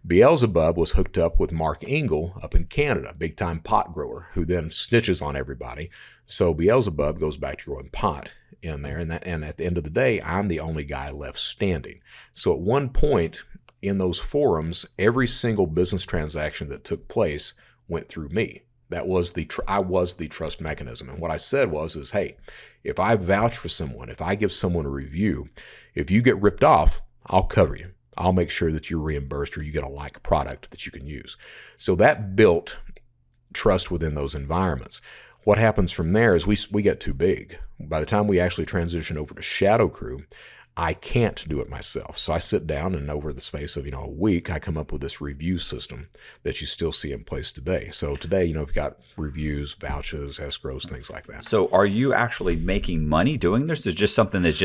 Beelzebub was hooked up with Mark Engel up in Canada, big-time pot grower, who then snitches on everybody. So Beelzebub goes back to growing pot in there, and at the end of the day, I'm the only guy left standing. So at one point in those forums, every single business transaction that took place went through me. That was I was the trust mechanism. And what I said was, hey, if I vouch for someone, if I give someone a review, if you get ripped off, I'll cover you. I'll make sure that you're reimbursed or you get a like product that you can use. So that built trust within those environments. What happens from there is we get too big. By the time we actually transition over to ShadowCrew, I can't do it myself. So I sit down, and over the space of a week, I come up with this review system that you still see in place today. So today, we've got reviews, vouchers, escrows, things like that. So are you actually making money doing this? Or just something that's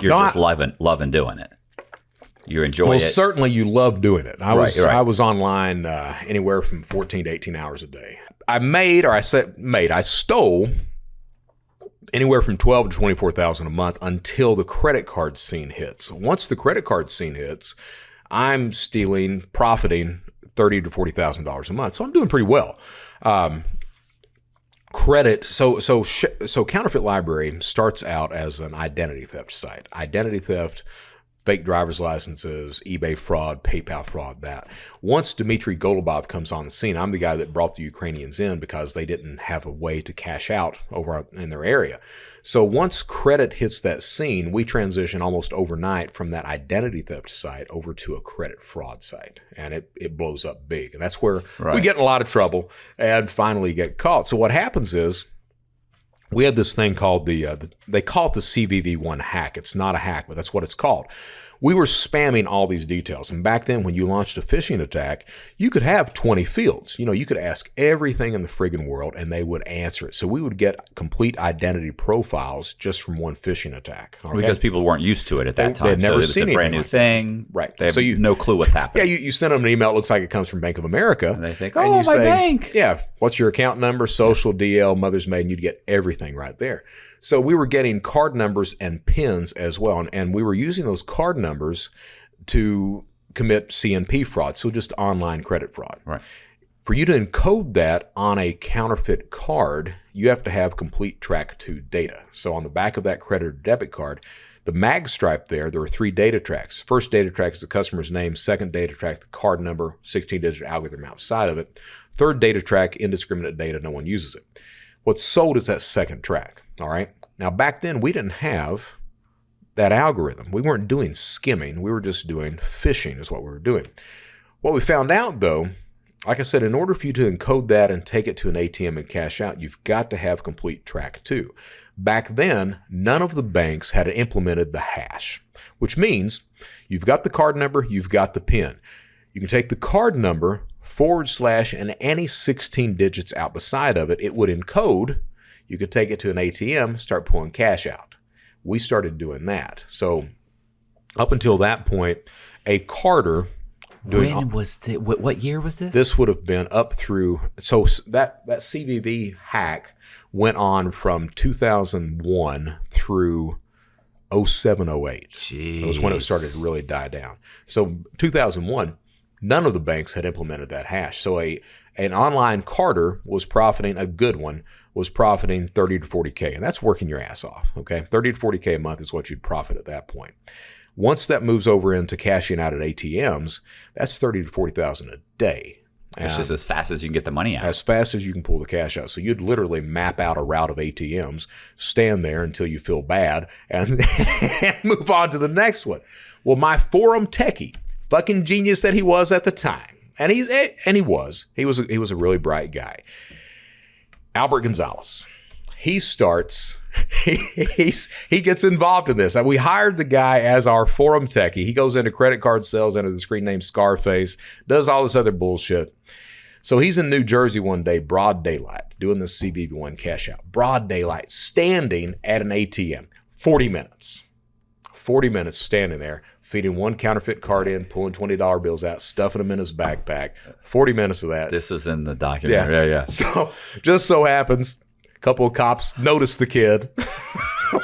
you're loving doing it? You enjoy it? Well, certainly you love doing it. I was online anywhere from 14 to 18 hours a day. I stole anywhere from $12,000 to $24,000 a month until the credit card scene hits. Once the credit card scene hits, I'm profiting $30,000 to $40,000 a month. So I'm doing pretty well. So Counterfeit Library starts out as an identity theft site. Identity theft, fake driver's licenses, eBay fraud, PayPal fraud, that. Once Dmitry Golubov comes on the scene, I'm the guy that brought the Ukrainians in because they didn't have a way to cash out over in their area. So once credit hits that scene, we transition almost overnight from that identity theft site over to a credit fraud site. And it blows up big. And that's where we get in a lot of trouble and finally get caught. So what happens is, we had this thing called they call it the Cvv One Hack. It's not a hack, but that's what it's called. We were spamming all these details. And back then, when you launched a phishing attack, you could have 20 fields. You could ask everything in the friggin' world, and they would answer it. So we would get complete identity profiles just from one phishing attack. Okay? Because people weren't used to it at that time. They'd never seen it was a brand new thing. Right. They have no clue what's happening. Yeah, you send them an email. It looks like it comes from Bank of America. And they think, and my bank. Yeah, what's your account number, social, DL, mother's maiden? You'd get everything right there. So we were getting card numbers and PINs as well. And we were using those card numbers to commit CNP fraud, so just online credit fraud. Right. For you to encode that on a counterfeit card, you have to have complete track 2 data. So on the back of that credit or debit card, the mag stripe there are 3 data tracks. First data track is the customer's name. Second data track, the card number, 16-digit algorithm outside of it. Third data track, indiscriminate data, no one uses it. What's sold is that second track, all right? Now, back then, we didn't have that algorithm. We weren't doing skimming. We were just doing phishing is what we were doing. What we found out, though, like I said, in order for you to encode that and take it to an ATM and cash out, you've got to have complete track 2. Back then, none of the banks had implemented the hash, which means you've got the card number, you've got the PIN. You can take the card number / and any 16 digits out the side of it, it would encode. You could take it to an ATM, start pulling cash out. We started doing that. So up until that point, a carder... When was the, what year was this? This would have been up through, so that Cvv hack went on from 2001 through 07, 08. Jeez. That was when it started to really die down. So 2001, none of the banks had implemented that hash. So an online carder was profiting, a good one, was profiting 30 to 40K. And that's working your ass off, okay? 30 to 40K a month is what you'd profit at that point. Once that moves over into cashing out at ATMs, that's 30 to 40,000 a day. It's just as fast as you can get the money out. As fast as you can pull the cash out. So you'd literally map out a route of ATMs, stand there until you feel bad, and move on to the next one. Well, my forum techie, fucking genius that he was at the time, and he was a really bright guy, Albert Gonzalez. He starts, he gets involved in this. And we hired the guy as our forum techie. He goes into credit card sales under the screen name Scarface, does all this other bullshit. So he's in New Jersey one day, broad daylight, doing this Cvv One cash out. Broad daylight, standing at an ATM, 40 minutes. 40 minutes standing there, feeding one counterfeit card in, pulling $20 bills out, stuffing them in his backpack. 40 minutes of that. This is in the documentary. Yeah. So just so happens, a couple of cops notice the kid.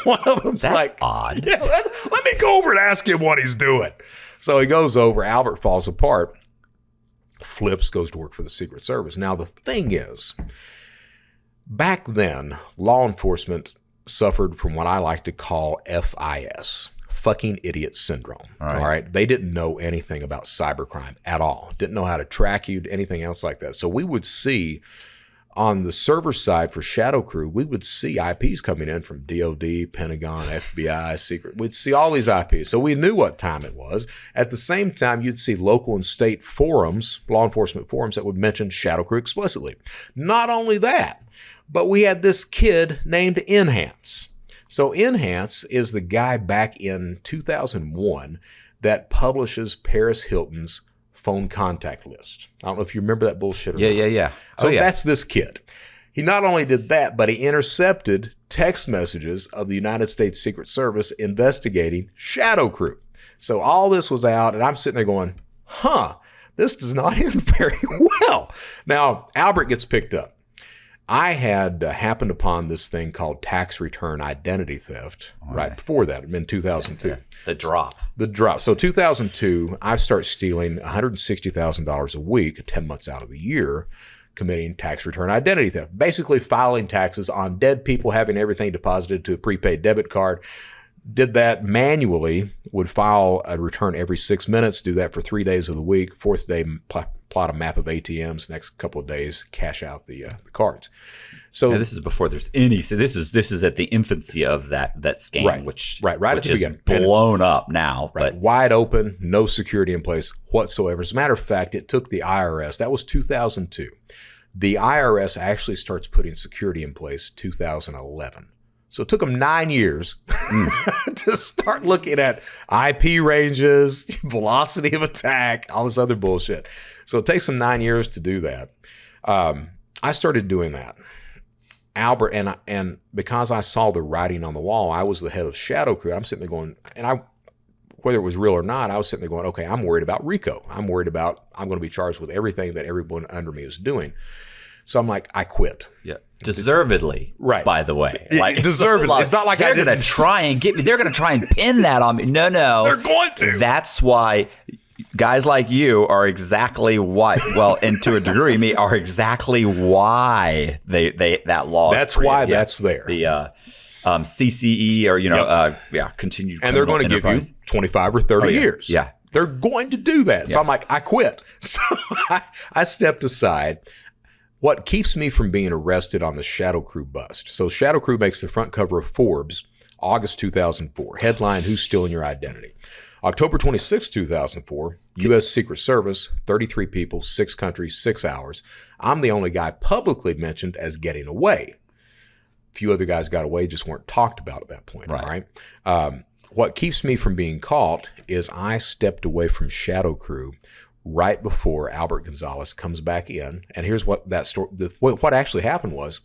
One of them's That's like, odd. Yeah, let me go over and ask him what he's doing. So he goes over. Albert falls apart. Flips, goes to work for the Secret Service. Now, the thing is, back then, law enforcement suffered from what I like to call FIS, fucking idiot syndrome. All right. They didn't know anything about cybercrime at all. Didn't know how to track you, anything else like that. So we would see on the server side for ShadowCrew, we would see IPs coming in from DOD, Pentagon, FBI, Secret. We'd see all these IPs. So we knew what time it was. At the same time, you'd see local and state forums, law enforcement forums that would mention ShadowCrew explicitly. Not only that, but we had this kid named Enhance. So Enhance is the guy back in 2001 that publishes Paris Hilton's phone contact list. I don't know if you remember that bullshit or not. Yeah. So that's this kid. He not only did that, but he intercepted text messages of the United States Secret Service investigating ShadowCrew. So all this was out, and I'm sitting there going, this does not end very well. Now, Albert gets picked up. I had happened upon this thing called tax return identity theft right before that, in 2002. The drop. So 2002, I start stealing $160,000 a week, 10 months out of the year, committing tax return identity theft. Basically filing taxes on dead people, having everything deposited to a prepaid debit card. Did that manually, would file a return every 6 minutes, do that for 3 days of the week. Fourth day, plot a map of ATMs. Next couple of days, cash out the cards. So this is before there's any. So this is at the infancy of that scam, which at the beginning, blown up now, but wide open, no security in place whatsoever. As a matter of fact, it took the IRS. That was 2002. The IRS actually starts putting security in place 2011. So it took them 9 years to start looking at IP ranges, velocity of attack, all this other bullshit. So it takes them 9 years to do that. I started doing that. Albert, and because I saw the writing on the wall, I was the head of ShadowCrew. I'm sitting there going, and whether it was real or not, I was sitting there going, okay, I'm worried about RICO. I'm worried about I'm going to be charged with everything that everyone under me is doing. So I'm like, I quit. Yeah. Deservedly, right? By the way, deservedly. It's not like they're going to try and get me. They're going to try and pin that on me. No, they're going to. That's why guys like you are exactly what, well, and to a degree, me are exactly why they that law. That's why that's there. The CCE or continued. And they're going to give you 25 or 30 years. Yeah, they're going to do that. So I'm like, I quit. So I stepped aside. What keeps me from being arrested on the ShadowCrew bust? So ShadowCrew makes the front cover of Forbes, August 2004. Headline: Who's stealing your identity? October 26, 2004, U.S. Secret Service, 33 people, 6 countries, 6 hours. I'm the only guy publicly mentioned as getting away. A few other guys got away, just weren't talked about at that point. Right. All right. What keeps me from being caught is I stepped away from ShadowCrew right before Albert Gonzalez comes back in. And here's what that story, what actually happened was,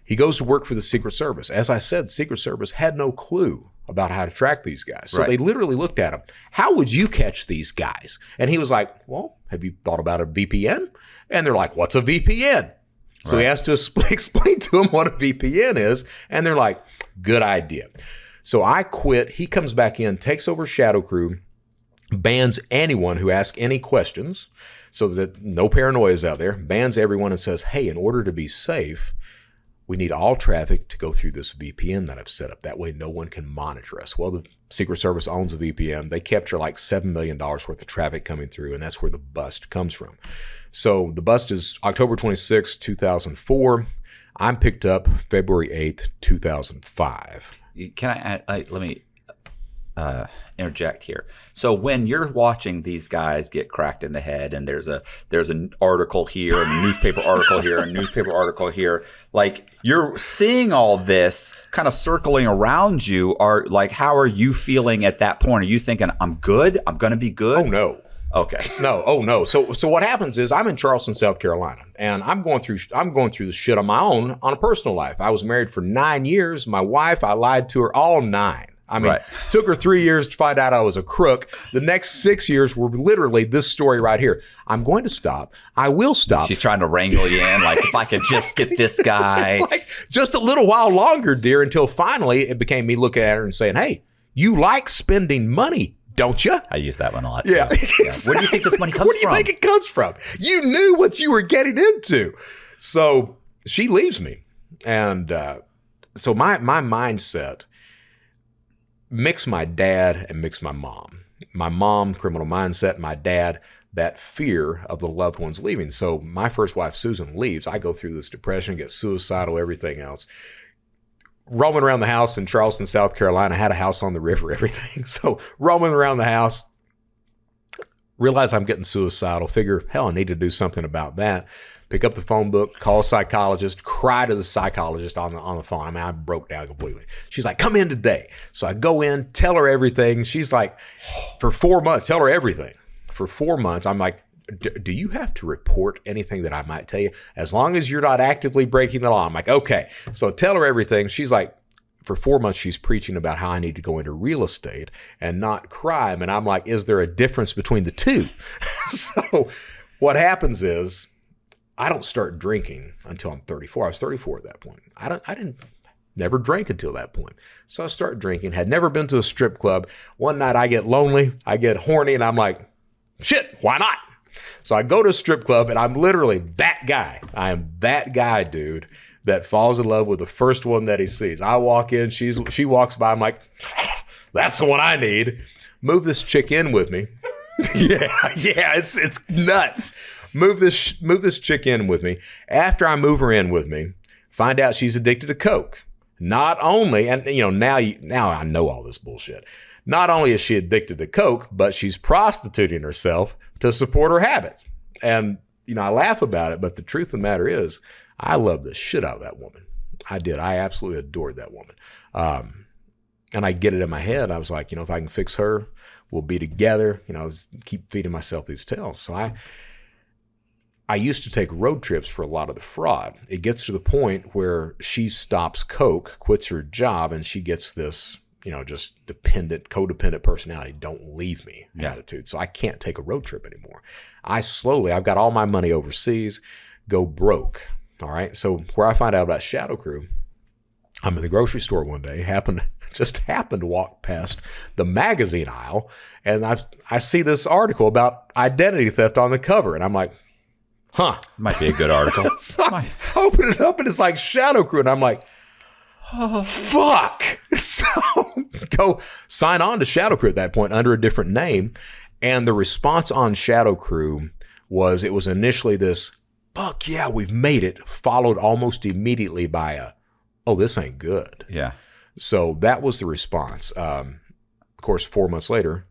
he goes to work for the Secret Service. As I said, Secret Service had no clue about how to track these guys. So they literally looked at him. How would you catch these guys? And he was like, well, have you thought about a VPN? And they're like, what's a VPN? So he has to explain to them what a VPN is. And they're like, good idea. So I quit. He comes back in, takes over ShadowCrew, bans anyone who asks any questions so that no paranoia is out there, bans everyone and says, hey, in order to be safe, we need all traffic to go through this VPN that I've set up. That way no one can monitor us. Well, the Secret Service owns a VPN. They capture like $7 million worth of traffic coming through, and that's where the bust comes from. So the bust is October 26, 2004. I'm picked up February 8th, 2005. Can let me interject here. So when you're watching these guys get cracked in the head, and there's an article here, a newspaper article here, a newspaper article here, like you're seeing all this kind of circling around you, are like, how are you feeling at that point? Are you thinking, I'm good? I'm going to be good? Oh, no. Okay. No. Oh, no. So what happens is I'm in Charleston, South Carolina, and I'm going through the shit on my own on a personal life. I was married for 9 years. My wife, I lied to her all 9. I mean, took her 3 years to find out I was a crook. The next 6 years were literally this story right here. I'm going to stop. I will stop. She's trying to wrangle you in, like, if I could just get this guy. It's like, just a little while longer, dear, until finally it became me looking at her and saying, hey, you like spending money, don't you? I use that one a lot. Yeah. Exactly. Where do you think this money comes from? Where do you think it comes from? You knew what you were getting into. So she leaves me. And so my mindset, mix my dad and mix my mom. My mom, criminal mindset, my dad, that fear of the loved ones leaving. So my first wife, Susan, leaves. I go through this depression, get suicidal, everything else. Roaming around the house in Charleston, South Carolina, had a house on the river, everything. So roaming around the house, realize I'm getting suicidal, figure, hell, I need to do something about that. Pick up the phone book, call a psychologist, cry to the psychologist on the phone. I mean, I broke down completely. She's like, come in today. So I go in, tell her everything. She's like, for 4 months, tell her everything. For 4 months, I'm like, do you have to report anything that I might tell you? As long as you're not actively breaking the law. I'm like, okay. So tell her everything. She's like, for 4 months, she's preaching about how I need to go into real estate and not crime. And I'm like, is there a difference between the two? So what happens is, I don't start drinking until I'm 34. I was 34 at that point. I never drank until that point. So I start drinking, had never been to a strip club. One night I get lonely, I get horny, and I'm like, shit, why not? So I go to a strip club, and I'm literally that guy. I am that guy, dude, that falls in love with the first one that he sees. I walk in, she walks by, I'm like, that's the one I need. Move this chick in with me. yeah, it's nuts. Move this chick in with me. After I move her in with me, find out she's addicted to coke. Not only, and now I know all this bullshit. Not only is she addicted to coke, but she's prostituting herself to support her habit. And I laugh about it, but the truth of the matter is, I love the shit out of that woman. I did. I absolutely adored that woman. And I get it in my head. I was like, if I can fix her, we'll be together. I keep feeding myself these tales. So I used to take road trips for a lot of the fraud. It gets to the point where she stops coke, quits her job, and she gets this, just codependent personality, don't leave me attitude. So I can't take a road trip anymore. I've got all my money overseas, go broke. All right. So where I find out about ShadowCrew, I'm in the grocery store one day, just happened to walk past the magazine aisle, and I see this article about identity theft on the cover, and I'm like, huh. Might be a good article. So I open it up, and it's like ShadowCrew, and I'm like, oh, fuck. So go sign on to ShadowCrew at that point under a different name, and the response on ShadowCrew was, it was initially this, fuck yeah, we've made it, followed almost immediately by a, oh, this ain't good. Yeah. So that was the response. Of course, 4 months later,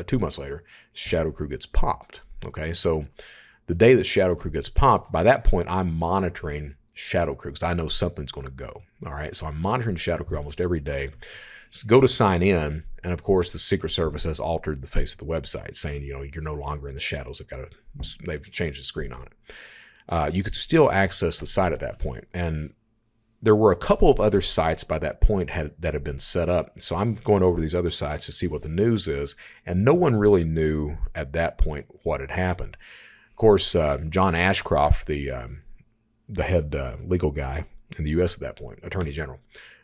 2 months later, ShadowCrew gets popped. Okay, so the day that ShadowCrew gets popped, by that point, I'm monitoring ShadowCrew because I know something's going to go. All right, so I'm monitoring ShadowCrew almost every day. So go to sign in, and of course, the Secret Service has altered the face of the website, saying, you know, you're no longer in the shadows. They've changed the screen on it. You could still access the site at that point, and there were a couple of other sites by that point that had been set up. So I'm going over these other sites to see what the news is, and no one really knew at that point what had happened. Of course, John Ashcroft, the head legal guy in the U.S. at that point, Attorney General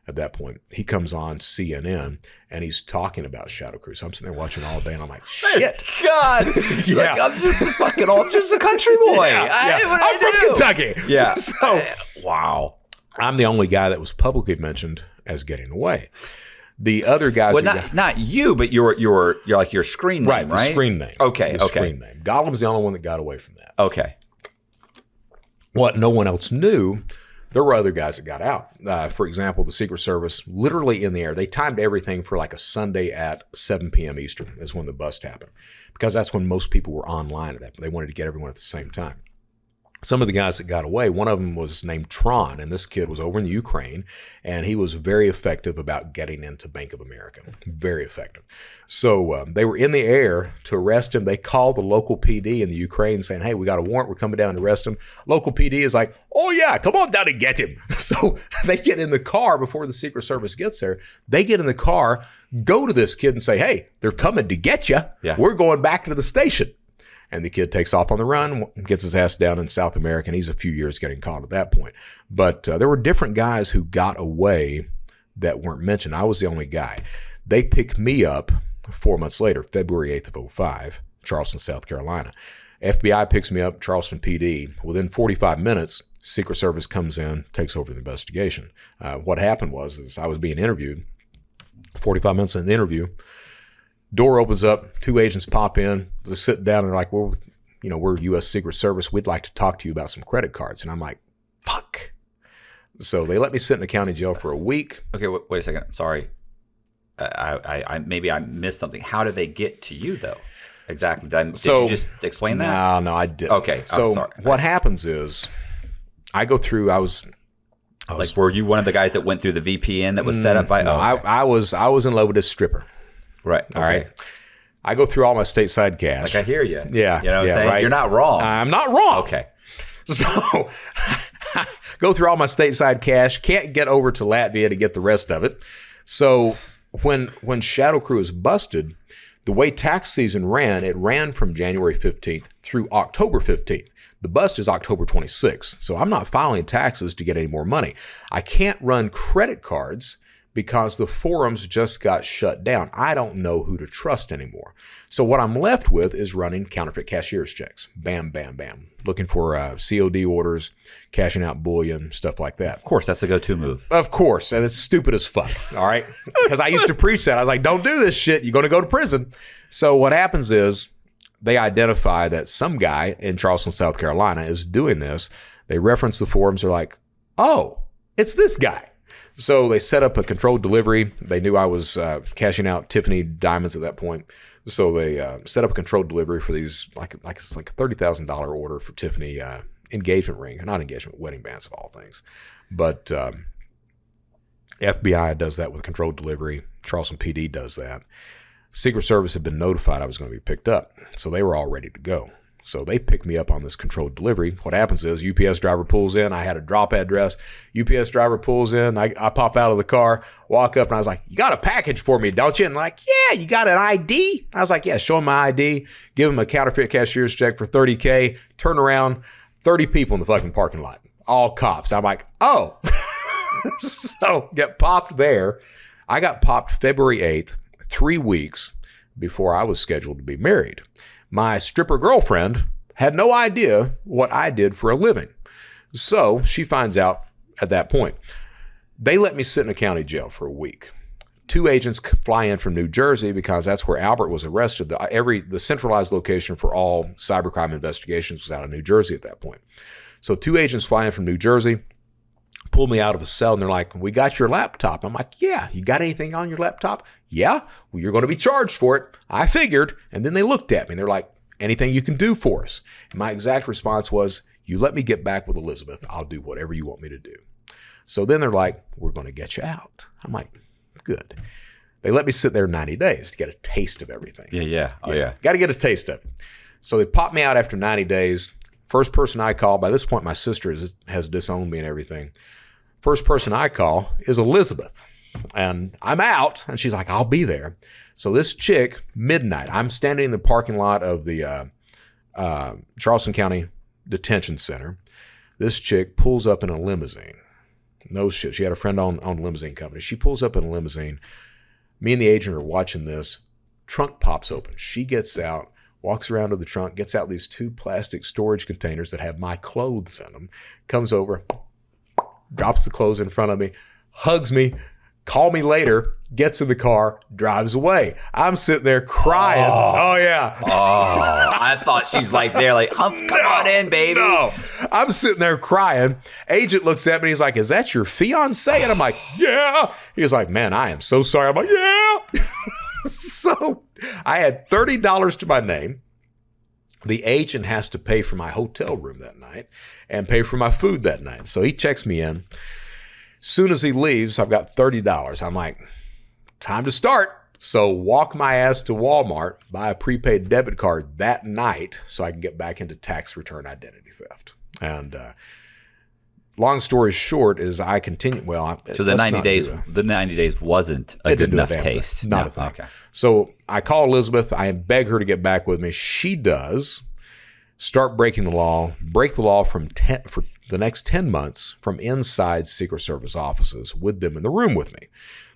at that point, he comes on CNN and he's talking about ShadowCrew. So I'm sitting there watching all day, and I'm like, shit. God. Yeah. Like, I'm just just a country boy. Yeah. I'm from Kentucky. Yeah. So, wow. I'm the only guy that was publicly mentioned as getting away. The other guys, well, not you, but you're like your screen name, right? The screen name. Okay, the screen name. Gollum's the only one that got away from that. Okay. What no one else knew, there were other guys that got out. For example, the Secret Service, literally in the air, they timed everything for like a Sunday at 7 p.m. Eastern is when the bust happened, because that's when most people were online at that. They wanted to get everyone at the same time. Some of the guys that got away, one of them was named Tron, and this kid was over in the Ukraine, and he was very effective about getting into Bank of America. Very effective. So they were in the air to arrest him. They called the local PD in the Ukraine saying, hey, we got a warrant. We're coming down to arrest him. Local PD is like, oh, yeah, come on down and get him. So they get in the car before the Secret Service gets there. They get in the car, go to this kid and say, hey, they're coming to get you. Yeah. We're going back to the station. And the kid takes off on the run, gets his ass down in South America, and he's a few years getting caught at that point. But there were different guys who got away that weren't mentioned. I was the only guy. They picked me up 4 months later, February 8th of 2005, Charleston, South Carolina. FBI picks me up, Charleston PD. Within 45 minutes, Secret Service comes in, takes over the investigation. What happened was I was being interviewed. 45 minutes in the interview, door opens up, two agents pop in, they sit down, and they're like, well, we're U.S. Secret Service. We'd like to talk to you about some credit cards. And I'm like, fuck. So they let me sit in the county jail for a week. Okay, wait a second. Sorry. I maybe I missed something. How did they get to you, though? Exactly. Did you just explain that? No, I didn't. Okay, so sorry. What happens is I go through, I was like, were you one of the guys that went through the VPN that was set up by? No, okay. I was in love with this stripper. Right. All right. I go through all my stateside cash. Like, I hear you. Yeah. You know what I'm saying? Right. You're not wrong. I'm not wrong. Okay. So go through all my stateside cash. Can't get over to Latvia to get the rest of it. So when ShadowCrew is busted, the way tax season ran, it ran from January 15th through October 15th. The bust is October 26th. So I'm not filing taxes to get any more money. I can't run credit cards because the forums just got shut down. I don't know who to trust anymore. So what I'm left with is running counterfeit cashier's checks. Bam, bam, bam. Looking for COD orders, cashing out bullion, stuff like that. Of course, that's the go-to move. Of course, and it's stupid as fuck, all right? Because I used to preach that. I was like, don't do this shit. You're going to go to prison. So what happens is they identify that some guy in Charleston, South Carolina is doing this. They reference the forums. They're like, oh, it's this guy. So they set up a controlled delivery. They knew I was cashing out Tiffany diamonds at that point. So they set up a controlled delivery for these, it's like a $30,000 order for Tiffany engagement ring. Not engagement, wedding bands of all things. But FBI does that with controlled delivery. Charleston PD does that. Secret Service had been notified I was going to be picked up. So they were all ready to go. So they picked me up on this controlled delivery. What happens is UPS driver pulls in. I had a drop address. UPS driver pulls in. I pop out of the car, walk up, and I was like, you got a package for me, don't you? And like, yeah, you got an ID? I was like, yeah, show him my ID. Give him a counterfeit cashier's check for $30K. Turn around, 30 people in the fucking parking lot. All cops. I'm like, oh. So get popped there. I got popped February 8th, 3 weeks before I was scheduled to be married. My stripper girlfriend had no idea what I did for a living. So she finds out at that point. They let me sit in a county jail for a week. 2 agents fly in from New Jersey because that's where Albert was arrested. The centralized location for all cybercrime investigations was out of New Jersey at that point. So 2 agents fly in from New Jersey, pull me out of a cell, and they're like, "We got your laptop." I'm like, "Yeah, you got anything on your laptop?" "Yeah." "Well, you're going to be charged for it." I figured. And then they looked at me and they're like, "Anything you can do for us?" And my exact response was, "You let me get back with Elizabeth, I'll do whatever you want me to do." So then they're like, "We're going to get you out." I'm like, good. They let me sit there 90 days to get a taste of everything. Yeah. Oh, yeah. Got to get a taste of it. So they popped me out after 90 days. First person I call, by this point, my sister has disowned me and everything. First person I call is Elizabeth. And I'm out. And she's like, "I'll be there." So this chick, midnight, I'm standing in the parking lot of the Charleston County Detention Center. This chick pulls up in a limousine. No shit. She had a friend on the limousine company. She pulls up in a limousine. Me and the agent are watching this. Trunk pops open. She gets out, walks around to the trunk, gets out these 2 plastic storage containers that have my clothes in them, comes over, drops the clothes in front of me, hugs me, call me later, gets in the car, drives away. I'm sitting there crying. Oh yeah. Oh, I thought she's like there, like, come on in, baby. No. I'm sitting there crying. Agent looks at me. He's like, "Is that your fiance?" And I'm like, "Yeah." He's like, "Man, I am so sorry." I'm like, "Yeah." So I had $30 to my name. The agent has to pay for my hotel room that night and pay for my food that night. So he checks me in. Soon as he leaves, I've got $30. I'm like, time to start. So walk my ass to Walmart, buy a prepaid debit card that night so I can get back into tax return identity theft. And long story short is I continue. Well, so the 90 days wasn't a good enough taste. Not a thing. Okay. So I call Elizabeth. I beg her to get back with me. She does. Start breaking the law. Break the law for the next 10 months from inside Secret Service offices with them in the room with me.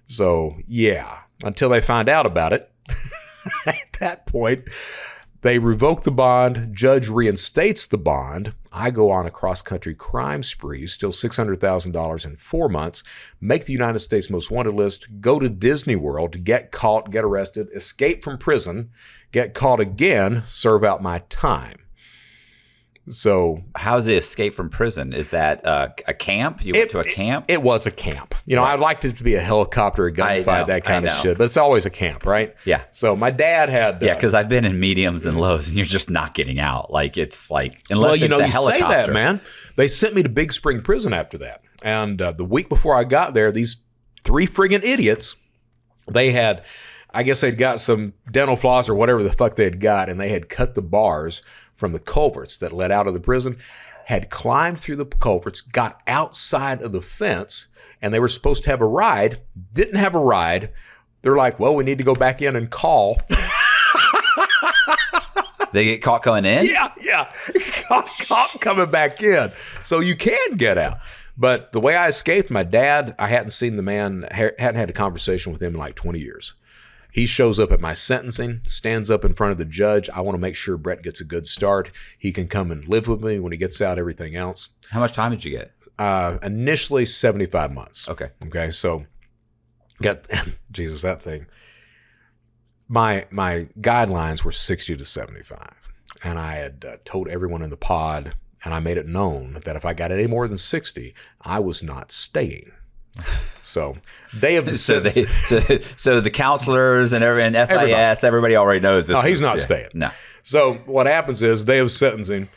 So yeah, until they find out about it. At that point, they revoke the bond. Judge reinstates the bond. I go on a cross-country crime spree, steal $600,000 in 4 months, make the United States Most Wanted list, go to Disney World, get caught, get arrested, escape from prison, get caught again, serve out my time. So how's the escape from prison? Is that a camp? You went to a camp? It was a camp. You know, I'd like it to be a helicopter, a gunfight, that kind of shit. But it's always a camp, right? Yeah. So my dad had... yeah, because I've been in mediums and lows, and you're just not getting out. Like, it's like... unless it's a helicopter. Say that, man. They sent me to Big Spring Prison after that. And the week before I got there, these 3 friggin' idiots, they had... I guess they'd got some dental floss or whatever the fuck they had got, and they had cut the bars from the culverts that led out of the prison, had climbed through the culverts, got outside of the fence, and they were supposed to have a ride, didn't have a ride. They're like, "Well, we need to go back in and call." They get caught coming in? Yeah. Caught coming back in. So you can get out. But the way I escaped, my dad, I hadn't seen the man, hadn't had a conversation with him in like 20 years. He shows up at my sentencing, stands up in front of the judge. I want to make sure Brett gets a good start. He can come and live with me when he gets out, everything else. How much time did you get? Initially 75 months. Okay. So got, Jesus, that thing. My guidelines were 60 to 75. And I had told everyone in the pod, and I made it known that if I got any more than 60, I was not staying. So day of the so the counselors and SIS, everybody already knows this. No, he's not staying. No. So what happens is day of sentencing,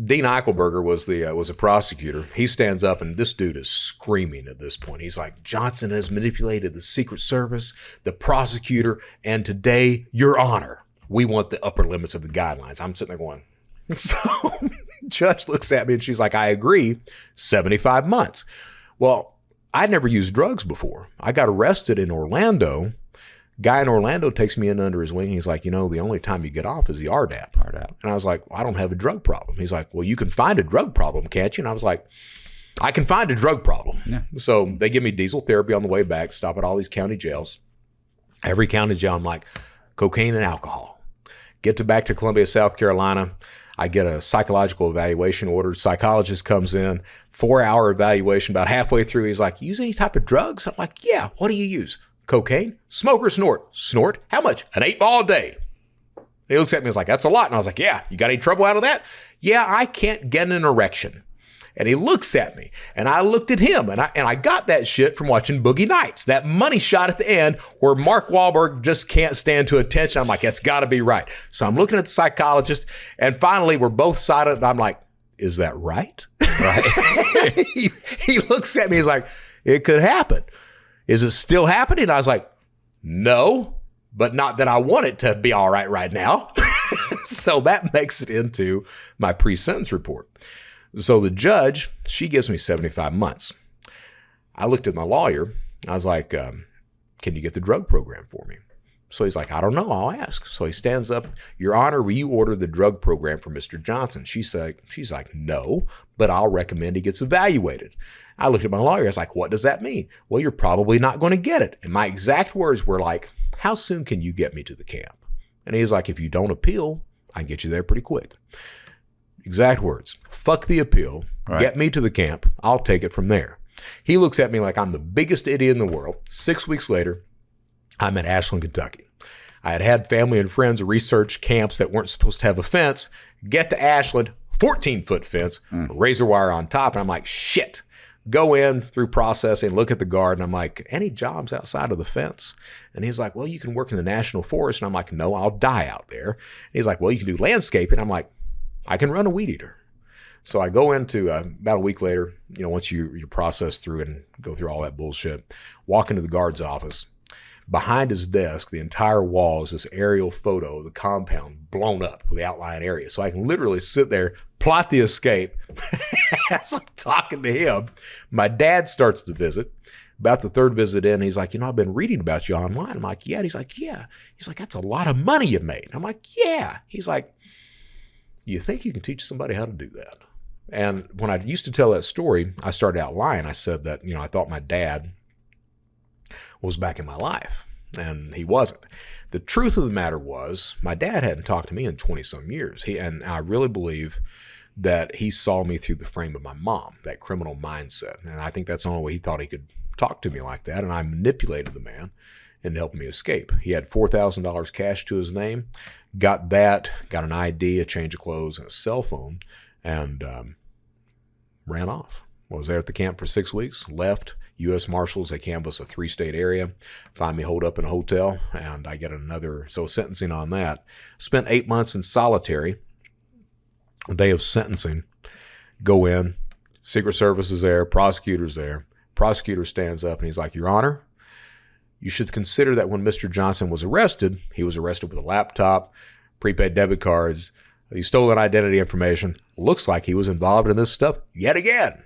Dean Eichelberger was a prosecutor. He stands up and this dude is screaming at this point. He's like, "Johnson has manipulated the Secret Service, the prosecutor, and today, Your Honor, we want the upper limits of the guidelines." I'm sitting there going, so judge looks at me and she's like, "I agree, 75 months. Well, I'd never used drugs before. I got arrested in Orlando. Guy in Orlando takes me in under his wing. He's like, "You know, the only time you get off is the RDAP. And I was like, "Well, I don't have a drug problem." He's like, "Well, you can find a drug problem, can't you?" And I was like, I can find a drug problem. Yeah. So they give me diesel therapy on the way back, stop at all these county jails. Every county jail, I'm like, cocaine and alcohol. Get back to Columbia, South Carolina. I get a psychological evaluation order. Psychologist comes in, 4-hour evaluation. About halfway through, he's like, use any type of drugs? I'm like, yeah. What do you use? Cocaine? Smoke or snort? Snort? How much? An 8-ball a day. He looks at me and is like, that's a lot. And I was like, yeah. You got any trouble out of that? Yeah, I can't get an erection. And he looks at me, and I looked at him, and I got that shit from watching Boogie Nights. That money shot at the end where Mark Wahlberg just can't stand to attention. I'm like, that's got to be right. So I'm looking at the psychologist, and finally we're both silent, and I'm like, is that right? Right. he looks at me, he's like, it could happen. Is it still happening? And I was like, no, but not that I want it to be all right now. So that makes it into my pre-sentence report. So the judge, she gives me 75 months. I looked at my lawyer. I was like, can you get the drug program for me? So he's like, I don't know. I'll ask. So he stands up. Your Honor, will you order the drug program for Mr. Johnson? She's like, no, but I'll recommend he gets evaluated. I looked at my lawyer. I was like, what does that mean? Well, you're probably not going to get it. And my exact words were like, how soon can you get me to the camp? And he's like, if you don't appeal, I can get you there pretty quick. Exact words. Fuck the appeal. Right. Get me to the camp. I'll take it from there. He looks at me like I'm the biggest idiot in the world. 6 weeks later, I'm in Ashland, Kentucky. I had family and friends research camps that weren't supposed to have a fence. Get to Ashland, 14-foot fence, razor wire on top. And I'm like, shit. Go in through processing, look at the guard. And I'm like, any jobs outside of the fence? And he's like, well, you can work in the national forest. And I'm like, no, I'll die out there. And he's like, well, you can do landscaping. I'm like, I can run a weed eater. So I go into about a week later, once you process through and go through all that bullshit, walk into the guard's office. Behind his desk, the entire wall is this aerial photo of the compound blown up with the outlying area. So I can literally sit there, plot the escape. As I'm talking to him, my dad starts to visit. About the third visit in, he's like, I've been reading about you online. I'm like, yeah. And he's like, yeah. He's like, that's a lot of money you made. I'm like, yeah. He's like, you think you can teach somebody how to do that? And when I used to tell that story, I started out lying. I said that, I thought my dad was back in my life, and he wasn't. The truth of the matter was my dad hadn't talked to me in 20-some years. And I really believe that he saw me through the frame of my mom, that criminal mindset. And I think that's the only way he thought he could talk to me like that. And I manipulated the man and helped me escape. He had $4,000 cash to his name. Got that, got an ID, a change of clothes, and a cell phone, and ran off. I was there at the camp for 6 weeks, left. U.S. Marshals, they canvass a 3-state area, find me holed up in a hotel, and I get another, sentencing on that. Spent 8 months in solitary. A day of sentencing, go in, Secret Service is there, prosecutor's there. Prosecutor stands up and he's like, Your Honor, you should consider that when Mr. Johnson was arrested, he was arrested with a laptop, prepaid debit cards, he stolen identity information. Looks like he was involved in this stuff yet again.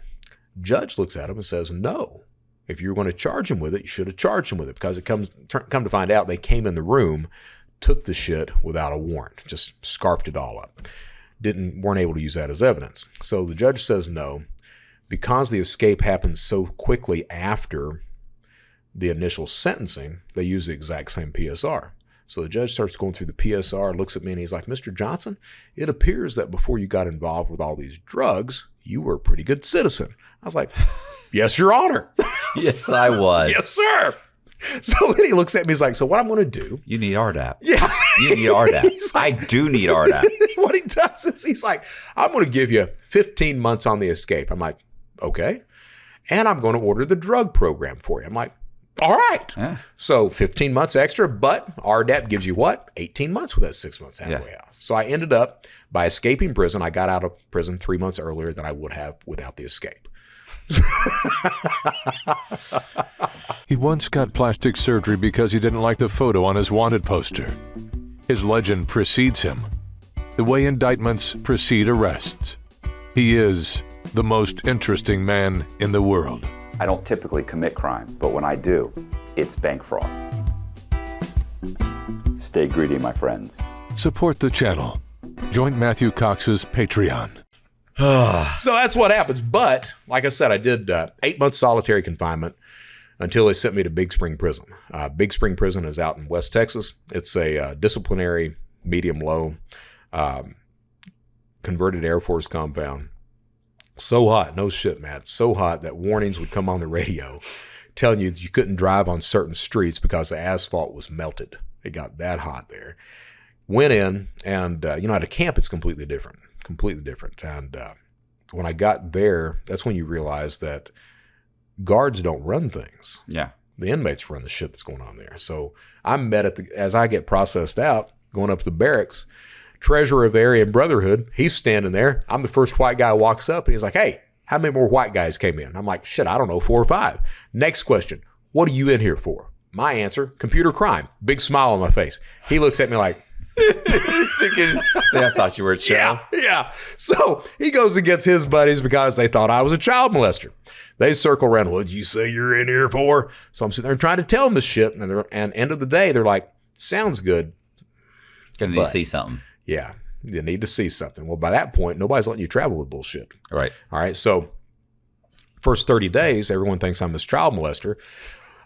Judge looks at him and says, no. If you were going to charge him with it, you should have charged him with it, because it come to find out they came in the room, took the shit without a warrant, just scarfed it all up. Weren't able to use that as evidence. So the judge says no. Because the escape happened so quickly after the initial sentencing, they use the exact same PSR. So the judge starts going through the PSR, looks at me, and he's like, Mr. Johnson, it appears that before you got involved with all these drugs, you were a pretty good citizen. I was like, yes, Your Honor. Yes, I was. Yes, sir. So then he looks at me, he's like, so what I'm going to do. You need RDAP. Yeah. You need RDAP. Like, I do need RDAP. What he does is he's like, I'm going to give you 15 months on the escape. I'm like, okay. And I'm going to order the drug program for you. I'm like, all right. Yeah. So 15 months extra, but RDAP gives you what? 18 months with that 6 months halfway out. So I ended up, by escaping prison, I got out of prison 3 months earlier than I would have without the escape. He once got plastic surgery because he didn't like the photo on his wanted poster. His legend precedes him, the way indictments precede arrests. He is the most interesting man in the world. I don't typically commit crime, but when I do, it's bank fraud. Stay greedy, my friends. Support the channel. Join Matthew Cox's Patreon. So that's what happens. But like I said, I did 8 months solitary confinement until they sent me to Big Spring Prison. Big Spring Prison is out in West Texas. It's a disciplinary, medium-low, converted Air Force compound. So hot, no shit, Matt. So hot that warnings would come on the radio telling you that you couldn't drive on certain streets because the asphalt was melted. It got that hot there. Went in, and at a camp, it's completely different. And when I got there, that's when you realize that guards don't run things. Yeah. The inmates run the shit that's going on there. So I'm met as I get processed out, going up to the barracks, treasurer of the Aryan Brotherhood, he's standing there. I'm the first white guy who walks up, and he's like, hey, how many more white guys came in? I'm like, shit, I don't know, 4 or 5. Next question, what are you in here for? My answer, computer crime. Big smile on my face. He looks at me like, thinking, I thought you were a child. Yeah. So he goes and gets his buddies because they thought I was a child molester. They circle around, what'd you say you're in here for? So I'm sitting there trying to tell them this shit, and end of the day, they're like, sounds good. Gonna need to see something. Yeah, you need to see something. Well, by that point, nobody's letting you travel with bullshit. Right. All right, so first 30 days, everyone thinks I'm this child molester.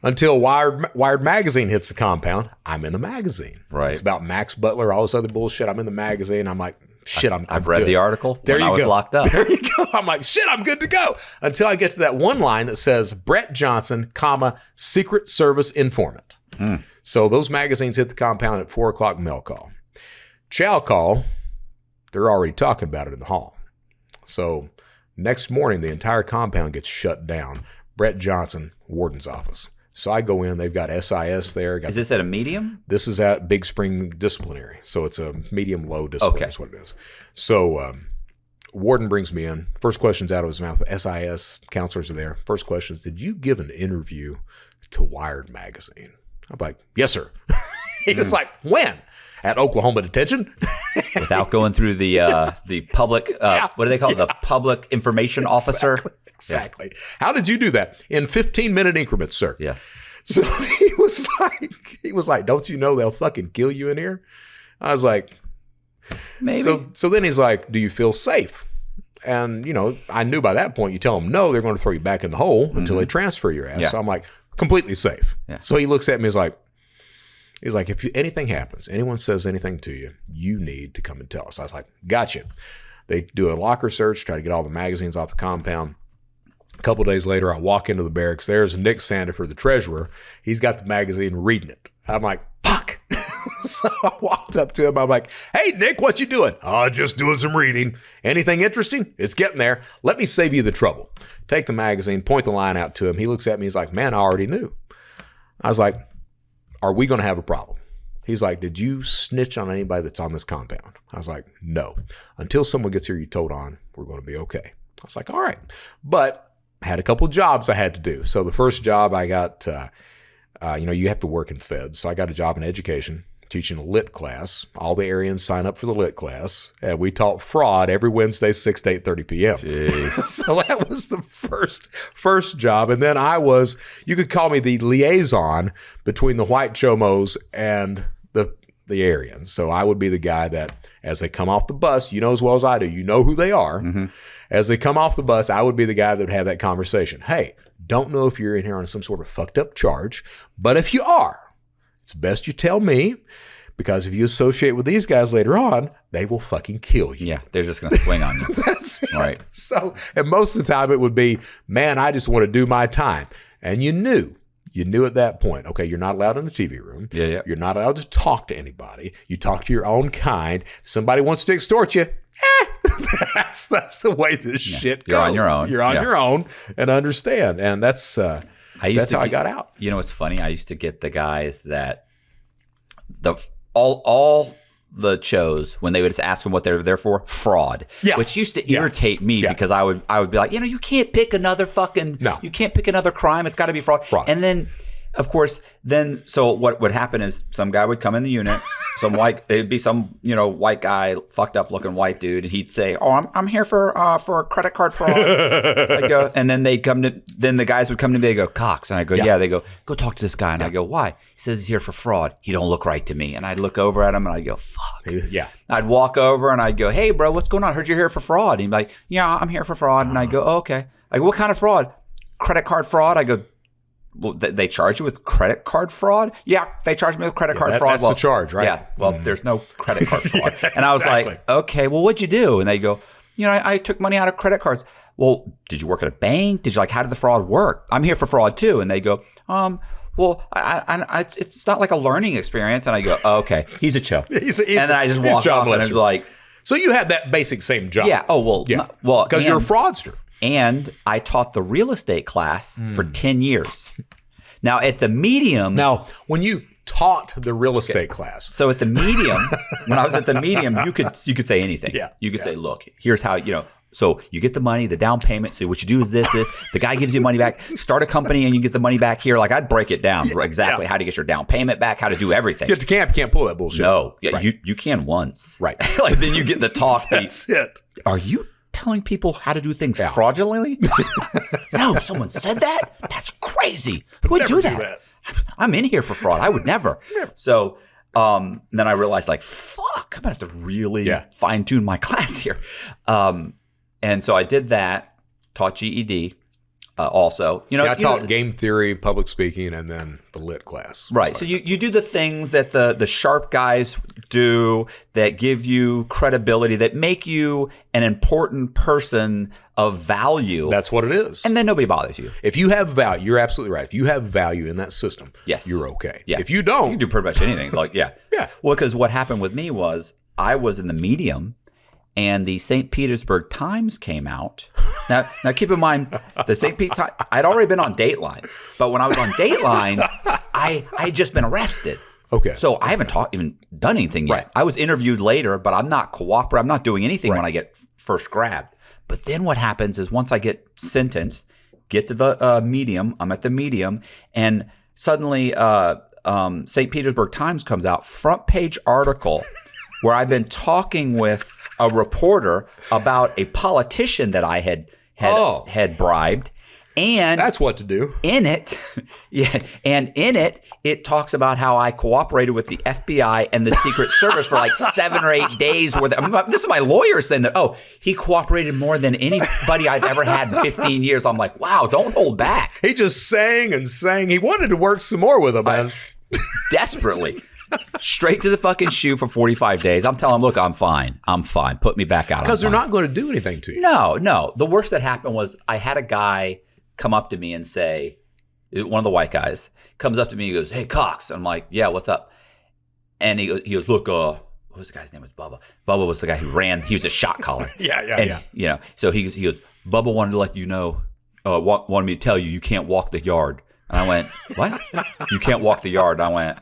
Until Wired magazine hits the compound, I'm in the magazine. Right. It's about Max Butler, all this other bullshit. I'm in the magazine. I'm like, shit, I've read good. the article there when you I was go. locked up. There you go. I'm like, shit, I'm good to go. Until I get to that one line that says, Brett Johnson, Secret Service informant. So those magazines hit the compound at 4 o'clock mail call. Chow call, they're already talking about it in the hall. So next morning, the entire compound gets shut down. Brett Johnson, warden's office. So I go in, they've got SIS there. Is this at a medium? This is at Big Spring Disciplinary. So it's a medium-low disciplinary is what it is. So warden brings me in. First question's out of his mouth. The SIS counselors are there. First question is, did you give an interview to Wired magazine? I'm like, yes, sir. He was like, when? At Oklahoma detention. Without going through the public, what do they call it? The public information officer. Exactly. Yeah. How did you do that? In 15-minute increments, sir. Yeah. So he was like, don't you know they'll fucking kill you in here? I was like, maybe. So then he's like, do you feel safe? And, I knew by that point, you tell them no, they're going to throw you back in the hole until they transfer your ass. Yeah. So I'm like, completely safe. Yeah. So he looks at me, he's like, if anything happens, anyone says anything to you, you need to come and tell us. I was like, gotcha. They do a locker search, try to get all the magazines off the compound. A couple days later, I walk into the barracks. There's Nick Sandifer, the treasurer. He's got the magazine reading it. I'm like, fuck. So I walked up to him. I'm like, hey, Nick, what you doing? Oh, just doing some reading. Anything interesting? It's getting there. Let me save you the trouble. Take the magazine, point the line out to him. He looks at me. He's like, man, I already knew. I was like, are we going to have a problem? He's like, did you snitch on anybody that's on this compound? I was like, no. Until someone gets here you told on, we're going to be okay. I was like, all right. But I had a couple of jobs I had to do. So the first job I got, you have to work in feds. So I got a job in education, teaching a lit class. All the Aryans sign up for the lit class. And we taught fraud every Wednesday, 6 to 8:30 p.m. So that was the first job. And then you could call me the liaison between the white chomos and the Aryans. So I would be the guy that, as they come off the bus, as well as I do, you know who they are. Mm-hmm. As they come off the bus, I would be the guy that would have that conversation. Hey, don't know if you're in here on some sort of fucked up charge, but if you are, it's best you tell me, because if you associate with these guys later on, they will fucking kill you. Yeah, they're just going to swing on you. That's it. Right. So, and most of the time it would be, man, I just want to do my time. And you knew at that point, okay, you're not allowed in the TV room. Yeah. You're not allowed to talk to anybody. You talk to your own kind. Somebody wants to extort you. That's the way this shit goes. You're on your own. You're on your own, and understand. And that's how I got out. You know what's funny? I used to get the guys that all the shows, when they would just ask them what they're there for, fraud. Yeah. Which used to irritate me because I would be like, you can't pick another fucking you can't pick another crime. It's got to be fraud. And then of course, then so what would happen is some guy would come in the unit, it'd be some white guy, fucked up looking white dude, and he'd say, "Oh, I'm here for a credit card fraud." I go, and then then the guys would come to me. They go, "Cox," and I go, "Yeah." They go talk to this guy, and I go, "Why?" He says he's here for fraud. He don't look right to me, and I'd look over at him, and I'd go, "Fuck." Yeah. I'd walk over, and I'd go, "Hey, bro, what's going on? I heard you're here for fraud." And he'd be like, "Yeah, I'm here for fraud," and I go, "Oh, okay." I go, "What kind of fraud?" "Credit card fraud." I go, "Well, they charge you with credit card fraud?" "Yeah, they charge me with credit card fraud." That's the charge, right? Yeah. Well, there's no credit card fraud. And I was like, "Okay, well, what'd you do?" And they go, I took money out of credit cards." "Well, did you work at a bank? Did you how did the fraud work?" "I'm here for fraud too." And they go, "Well, it's not like a learning experience." And I go, "Oh, okay, he's a chill." And then I just walk off, and it's like, so you had that basic same job. yeah. Oh, well, yeah. Well, Because you're a fraudster. And I taught the real estate class for 10 years. Now, at the medium... Now, when you taught the real estate class... So at the medium, when I was at the medium, you could say anything. Yeah. You could say, "Look, here's how, so you get the money, the down payment. So what you do is this. The guy gives you money back. Start a company and you get the money back here." Like, I'd break it down exactly how to get your down payment back, how to do everything. Get to camp, you can't pull that bullshit. No. Yeah, Right. you can once. Right. Like, then you get the talk. That's it. "Are you telling people how to do things fraudulently?" "No, someone said that? That's crazy. Who would do that? I'm in here for fraud. I would never." So then I realized, fuck, I'm going to have to really fine tune my class here. And so I did that, taught GED also. I taught game theory, public speaking, and then the lit class. Right. So you do the things that the sharp guys do that give you credibility, that make you an important person of value. That's what it is. And then nobody bothers you. If you have value, you're absolutely right. If you have value in that system, you're okay. Yeah. If you don't, you can do pretty much anything. Yeah. Well, because what happened with me was I was in the medium, and the St. Petersburg Times came out. Now keep in mind, the St. Pete Times, I'd already been on Dateline. But when I was on Dateline, I had just been arrested. Okay. So I haven't even done anything yet. Right. I was interviewed later, but I'm not cooperating. I'm not doing anything when I get first grabbed. But then what happens is once I get sentenced, get to the medium, I'm at the medium, and suddenly St. Petersburg Times comes out, front page article, where I've been talking with a reporter about a politician that I had bribed. And that's what to do. In it, it talks about how I cooperated with the FBI and the Secret Service for 7 or 8 days. This is my lawyer saying that, he cooperated more than anybody I've ever had in 15 years. I'm like, wow, don't hold back. He just sang and sang. He wanted to work some more with him, man. Desperately. Straight to the fucking shoe for 45 days. I'm telling him, "Look, I'm fine. Put me back out." Because they're not going to do anything to you. No. The worst that happened was I had a guy come up to me and say, one of the white guys comes up to me and goes, "Hey, Cox." And I'm like, "Yeah, what's up?" And he goes, "Look, what was the guy's name? It was Bubba. Bubba was the guy who ran. He was a shot caller." Yeah. So he goes, "Bubba wanted to let you know, wanted me to tell you can't walk the yard." And I went, "What? You can't walk the yard?" And I went...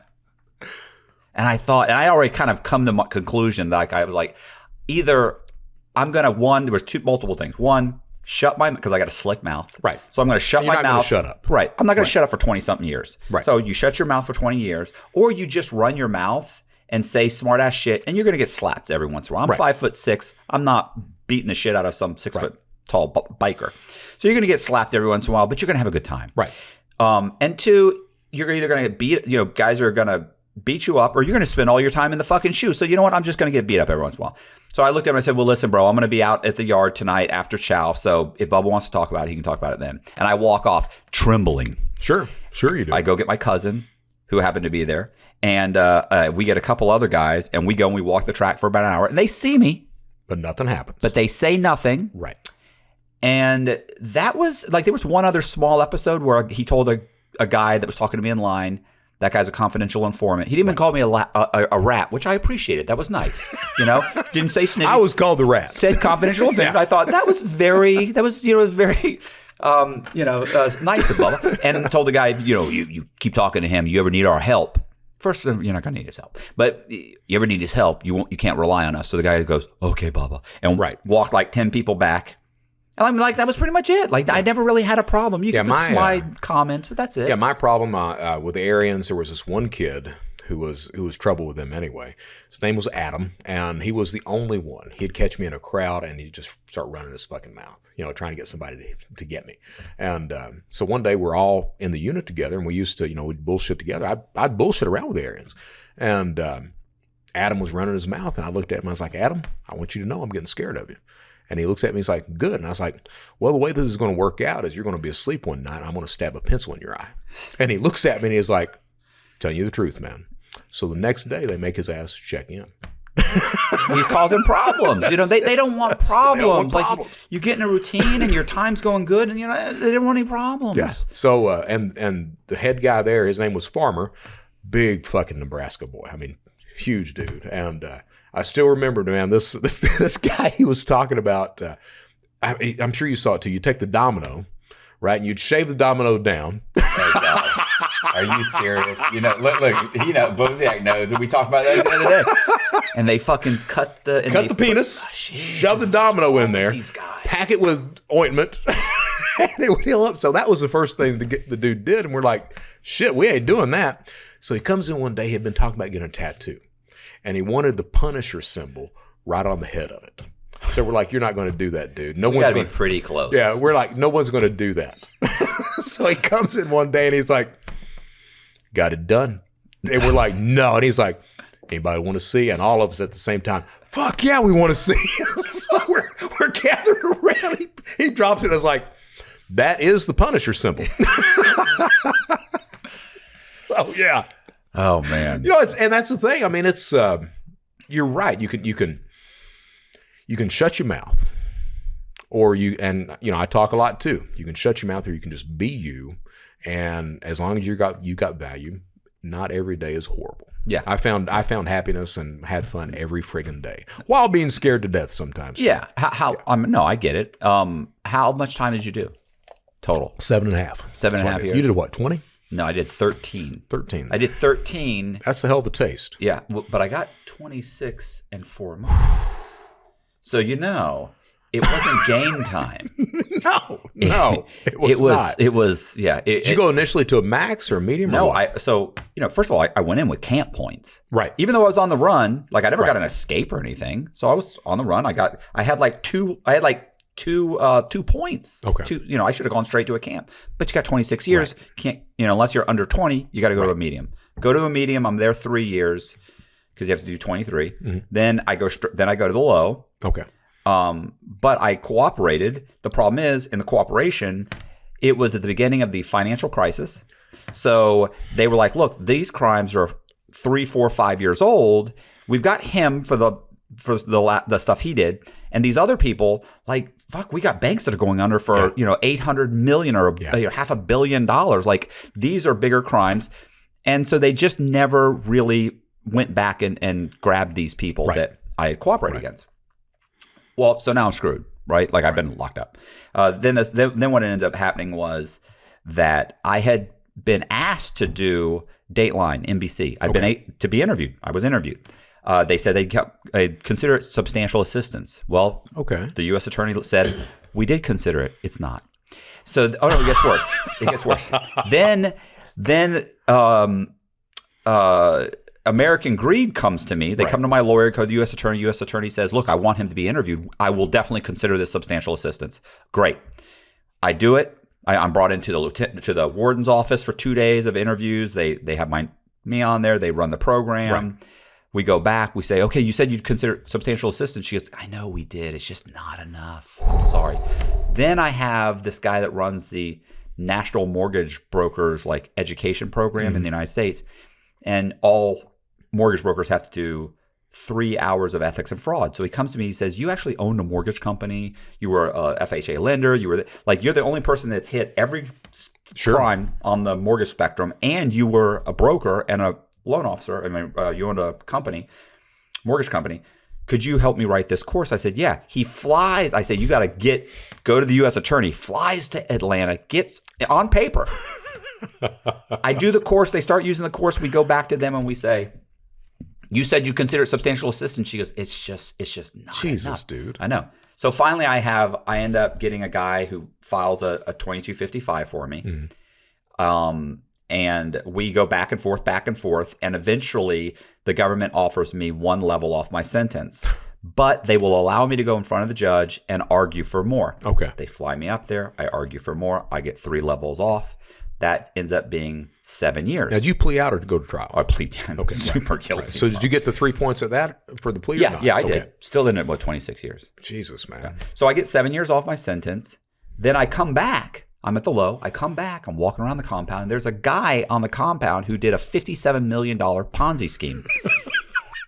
And I thought, and I already kind of come to my conclusion that I was like, either I'm going to, there was multiple things. One, shut my, because I got a slick mouth. Right. So I'm going to shut my mouth. You're not going to shut up. Right. I'm not going to shut up for 20-something years. Right. So you shut your mouth for 20 years, or you just run your mouth and say smart ass shit, and you're going to get slapped every once in a while. I'm 5'6". I'm not beating the shit out of some 6 foot tall biker. So you're going to get slapped every once in a while, but you're going to have a good time. Right. And two, you're either going to get beat, guys are going to beat you up, or you're going to spend all your time in the fucking shoe. So you know what? I'm just going to get beat up every once in a while. So I looked at him and I said, "Well, listen, bro, I'm going to be out at the yard tonight after chow. So if Bubba wants to talk about it, he can talk about it then." And I walk off trembling. Sure you do. I go get my cousin, who happened to be there, and we get a couple other guys, and we go and we walk the track for about an hour. And they see me. But nothing happens. But they say nothing. Right. And that was, there was one other small episode where he told a guy that was talking to me in line, that guy's a confidential informant. He didn't even call me a rat, which I appreciated. That was nice. Didn't say snitty. I was called the rat. Said confidential informant. I thought that was very nice of Bubba. And told the guy, you keep talking to him. You ever need our help? First, you're not going to need his help. But you ever need his help, you can't rely on us. So the guy goes, "Okay, Bubba." And walked 10 people back. And I'm like, that was pretty much it. Like, I never really had a problem. You get the slide comments, but that's it. Yeah, my problem with the Aryans, there was this one kid who was trouble with them anyway. His name was Adam, and he was the only one. He'd catch me in a crowd, and he'd just start running his fucking mouth, trying to get somebody to get me. And so one day we're all in the unit together, and we used to, we'd bullshit together. I'd bullshit around with the Aryans. And Adam was running his mouth, and I looked at him, and I was like, Adam, I want you to know I'm getting scared of you. And he looks at me, he's like, good. And I was like, well, the way this is going to work out is you're going to be asleep one night, and I'm going to stab a pencil in your eye. And he looks at me, and he's like, telling you the truth, man. So the next day, they make his ass check in. He's causing problems. They don't want problems. They don't want problems. Like, you get in a routine, and your time's going good, and they don't want any problems. Yeah. So, and the head guy there, his name was Farmer, big fucking Nebraska boy. I mean, huge dude. And I still remember, man, this guy he was talking about. I'm sure you saw it too. You take the domino, right, and you'd shave the domino down. Oh, God. Are you serious? Look, Bozak knows, and we talked about that the other day. And they fucking cut the penis, shove the domino in there, pack it with ointment, and it would heal up. So that was the first thing the dude did, and we're like, shit, we ain't doing that. So he comes in one day, he had been talking about getting a tattoo, and he wanted the Punisher symbol right on the head of it. So we're like, you're not going to do that, dude. No one's going to be pretty close. Yeah, we're like, no one's going to do that. So he comes in one day and he's like, got it done. And we're like, no. And he's like, anybody want to see? And all of us at the same time, fuck yeah, we want to see. So we're gathered around. He drops it. I was like, that is the Punisher symbol. So yeah. Oh man. And that's the thing. I mean, it's you're right. You can shut your mouth, or I talk a lot too. You can shut your mouth, or you can just be you. And as long as you got value, not every day is horrible. Yeah, I found happiness and had fun every friggin' day while being scared to death sometimes. Yeah. No, I get it. How much time did you do total? 7.5. 7.5 years. You did what? 20? No, I did 13. 13. I did 13. That's a hell of a taste. Yeah, but I got 26 and 4 months. So it wasn't game time. No, it was not. It was, yeah. Did you go initially to a max or a medium? No, first of all, I went in with camp points. Right. Even though I was on the run, like I never got an escape or anything. So I was on the run. I had two points. Okay. I should have gone straight to a camp. But you got 26 years. Right. Can't, unless you're under 20, you got to go to a medium. Go to a medium. I'm there 3 years because you have to do 23. Mm-hmm. Then I go to the low. Okay. But I cooperated. The problem is, in the cooperation, it was at the beginning of the financial crisis. So they were like, look, these crimes are 3, 4, 5 years old. We've got him for the stuff he did. And these other people, like, fuck, we got banks that are going under for, $800 million or $500 million. Like, these are bigger crimes. And so they just never really went back and grabbed these people that I had cooperated against. Well, so now I'm screwed, right? Like, I've been locked up. Then what ended up happening was that I had been asked to do Dateline, NBC. I'd been to be interviewed. I was interviewed. They said they'd consider it substantial assistance. Well, the U.S. attorney said, we did consider it. It's not. So, it gets worse. It gets worse. Then American Greed comes to me. They come to my lawyer, called the U.S. attorney. U.S. attorney says, look, I want him to be interviewed. I will definitely consider this substantial assistance. Great. I do it. I'm brought into the warden's office for 2 days of interviews. They have me on there. They run the program. Right. We go back. We say, okay, you said you'd consider substantial assistance. She goes, I know we did. It's just not enough. I'm sorry. Then I have this guy that runs the National Mortgage Brokers education program in the United States. And all mortgage brokers have to do 3 hours of ethics and fraud. So he comes to me, he says, you actually owned a mortgage company. You were a FHA lender. You were you're the only person that's hit every crime on the mortgage spectrum. And you were a broker and a loan officer. I mean, you owned a mortgage company. Could you help me write this course? I said, yeah. He flies. I said, you got to go to the U.S. attorney, flies to Atlanta, gets on paper. I do the course. They start using the course. We go back to them and we say, you said you consider it substantial assistance. She goes, it's just not Jesus, enough. Dude. I know. So finally I end up getting a guy who files a 2255 for me. And we go back and forth. And eventually the government offers me 1 level off my sentence. But they will allow me to go in front of the judge and argue for more. Okay. They fly me up there. I argue for more. I get 3 levels off. That ends up being 7 years. Now, did you plea out or go to trial? I plead Okay. super guilty. Right. So did you get the 3 points of that for the plea? or not? Yeah, I Okay. did. Still in it, 26 years. Jesus, man. So I get 7 years off my sentence. Then I come back. I'm at the low. I come back. I'm walking around the compound. And there's a guy on the compound who did a $57 million Ponzi scheme.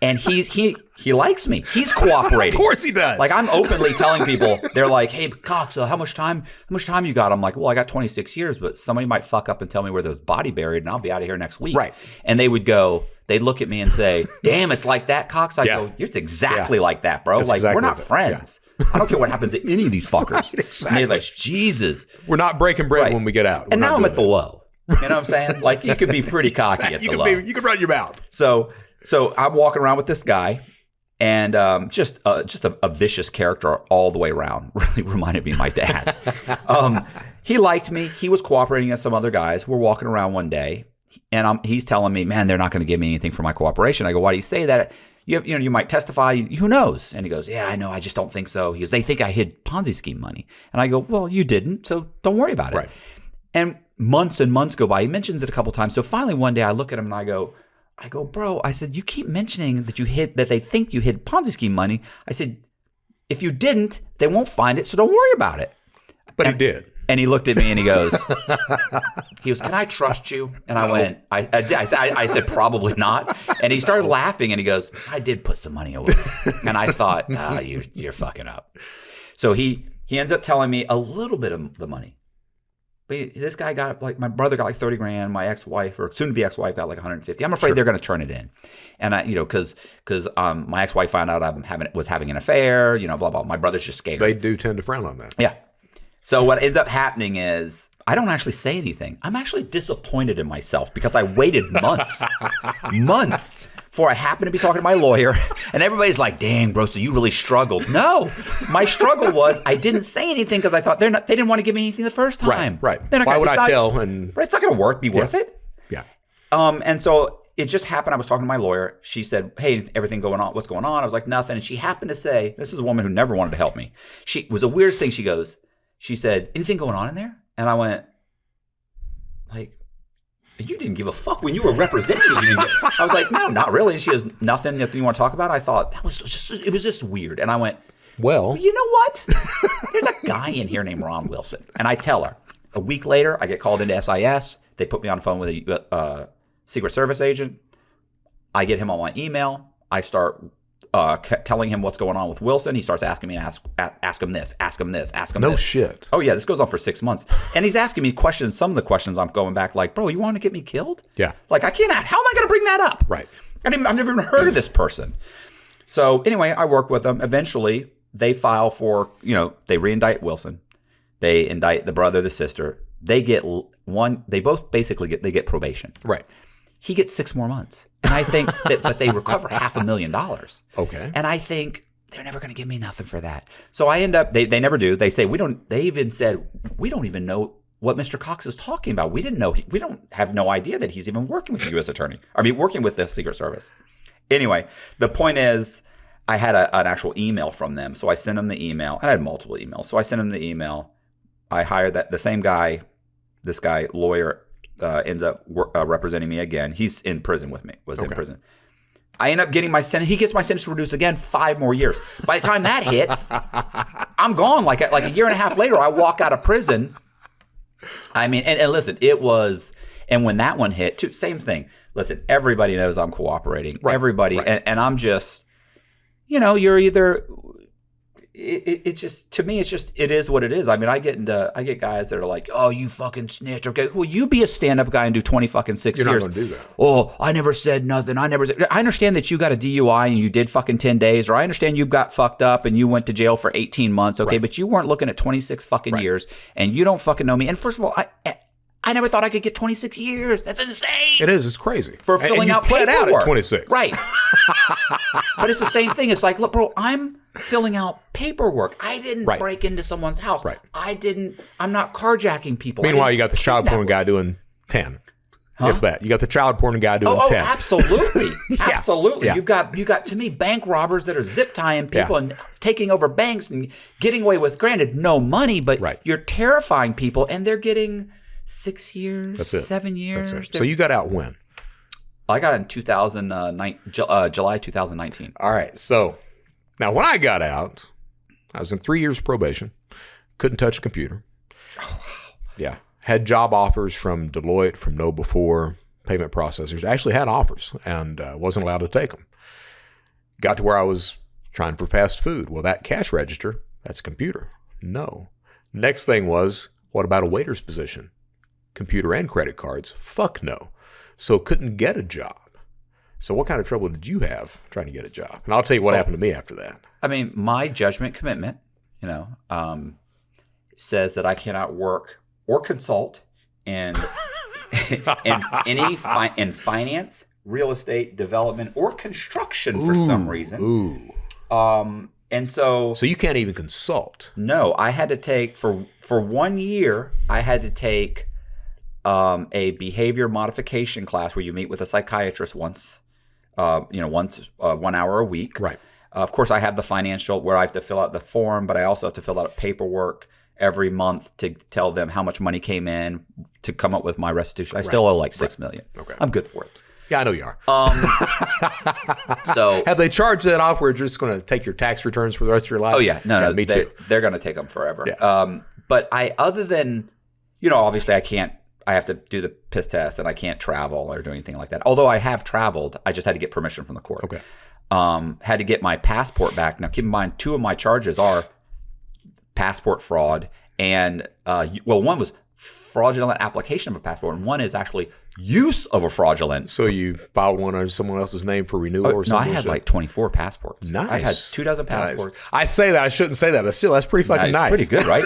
And he likes me. He's cooperating. Of course he does. Like, I'm openly telling people, they're like, hey, Cox, how much time you got? I'm like, well, I got 26 years, but somebody might fuck up and tell me where there's body buried, and I'll be out of here next week. Right. And they'd look at me and say, damn, it's like that, Cox? I go, it's exactly like that, bro. It's like, exactly we're not like that. friends. I don't care what happens to any of these fuckers. Right, exactly. And they're like, Jesus. We're not breaking bread Right. when we get out. And We're now not I'm doing at the that. low. You know what I'm saying? Like, you could be pretty cocky at the low. You can run your mouth. So I'm walking around with this guy, and just a vicious character all the way around. Really reminded me of my dad. He liked me. He was cooperating with some other guys. We're walking around one day, and he's telling me, man, they're not going to give me anything for my cooperation. I go, why do you say that? You might testify. Who knows? And he goes, yeah, I know. I just don't think so. He goes, they think I hid Ponzi scheme money. And I go, well, you didn't, so don't worry about it. Right. And months and months go by. He mentions it a couple times. So finally one day I look at him and I go, bro, I said, you keep mentioning that they think you hid Ponzi scheme money. I said, if you didn't, they won't find it, so don't worry about it. But he did. And he looked at me and he goes, can I trust you? And I went, I said, probably not. And he started laughing and he goes, I did put some money away. And I thought, you're fucking up. So he ends up telling me a little bit of the money. But this guy got my brother got like 30 grand. My ex-wife, or soon to be ex-wife, got like 150. I'm afraid they're going to turn it in. And I, because my ex-wife found out I was having an affair, blah, blah. My brother's just scared. They do tend to frown on that. Yeah. So what ends up happening is I don't actually say anything. I'm actually disappointed in myself because I waited months before I happened to be talking to my lawyer, and everybody's like, dang, bro, so you really struggled. No, my struggle was I didn't say anything because I thought they didn't want to give me anything the first time. Right. Why would I tell? And it's not going to be worth it. Yeah. And so it just happened. I was talking to my lawyer. She said, hey, everything going on? What's going on? I was like, nothing. And she happened to say, this is a woman who never wanted to help me. It was a weird thing. She said, anything going on in there? And I went, like, you didn't give a fuck when you were representing me. I was like, no, not really. And she goes, nothing you want to talk about? I thought it was just weird. And I went, well, you know what? There's a guy in here named Ron Wilson. And I tell her. A week later, I get called into SIS. They put me on the phone with a Secret Service agent. I get him on my email. I start telling him what's going on with Wilson. He starts asking me, ask him this, ask him this, ask him this. No shit. Oh, yeah, this goes on for 6 months. And he's asking me questions. Some of the questions I'm going back like, bro, you want to get me killed? Yeah. Like, I can't ask. How am I going to bring that up? Right. I've never even heard of this person. So anyway, I work with them. Eventually, they file for, they re-indict Wilson. They indict the brother, the sister. They get they both basically get probation. Right. He gets 6 more months. And I think but they recover $500,000. Okay. And I think they're never going to give me nothing for that. So I end up, they never do. They say, they even said, we don't even know what Mr. Cox is talking about. We don't have no idea that he's even working with the U.S. attorney. Working with the Secret Service. Anyway, the point is, I had an actual email from them. So I sent them the email. And I had multiple emails. So I sent them the email. I hired the same guy, this guy, lawyer, ends up representing me again. He's in prison with me, in prison. I end up getting my sentence. He gets my sentence reduced again 5 more years. By the time that hits, I'm gone. Like a year and a half later, I walk out of prison. And listen, it was, and when that one hit, too, same thing. Listen, everybody knows I'm cooperating. Right. Everybody, right. And I'm just, you're either, it just, to me, it is what it is. I get guys that are like, oh, you fucking snitch. Okay, well, you be a stand-up guy and do 20 fucking 6 years. You're not going to do that. Oh, I never said nothing. I understand that you got a DUI and you did fucking 10 days, or I understand you got fucked up and you went to jail for 18 months. Okay, right. But you weren't looking at 26 fucking years, and you don't fucking know me. And first of all, I never thought I could get 26 years. That's insane. It is. It's crazy. For filling and out paperwork. Out at 26. Right. But it's the same thing. It's like, look, bro, I'm filling out paperwork. I didn't Right. break into someone's house. Right. I'm not carjacking people. Meanwhile, you got the child porn guy doing 10. If that. You got the child porn guy doing 10. Absolutely. Yeah. Absolutely. Yeah. You got to me bank robbers that are zip tying people and taking over banks and getting away with, granted, no money, but you're terrifying people and they're getting 6 years, That's it. 7 years. That's it. So you got out when? I got in July 2019. All right. So now when I got out, I was in 3 years probation. Couldn't touch a computer. Oh, wow. Yeah. Had job offers from Deloitte, from KnowBe4, payment processors. I actually had offers and wasn't allowed to take them. Got to where I was trying for fast food. Well, that cash register, that's a computer. No. Next thing was, what about a waiter's position? Computer and credit cards? Fuck no. So couldn't get a job. So what kind of trouble did you have trying to get a job? And I'll tell you what happened to me after that. I mean, my judgment commitment, says that I cannot work or consult in in finance, real estate, development, or construction for some reason. And so you can't even consult. No, I had to take for 1 year. I had to take a behavior modification class where you meet with a psychiatrist once 1 hour a week. Right. Of course, I have the financial where I have to fill out the form, but I also have to fill out paperwork every month to tell them how much money came in to come up with my restitution. I still owe like $6 million. Okay. I'm good for it. Yeah, I know you are. So have they charged that off where you're just going to take your tax returns for the rest of your life? Oh yeah, no, me too. They're going to take them forever. Yeah. But other than, obviously I have to do the piss test and I can't travel or do anything like that. Although I have traveled, I just had to get permission from the court. Okay. Had to get my passport back. Now keep in mind, 2 of my charges are passport fraud and one was fraudulent application of a passport and one is actually use of a fraudulent. So you filed one under someone else's name for renewal or something? No, I had like 24 passports. Nice. I had 24 passports. Nice. I say that. I shouldn't say that, but still, that's pretty fucking nice. Pretty good, right?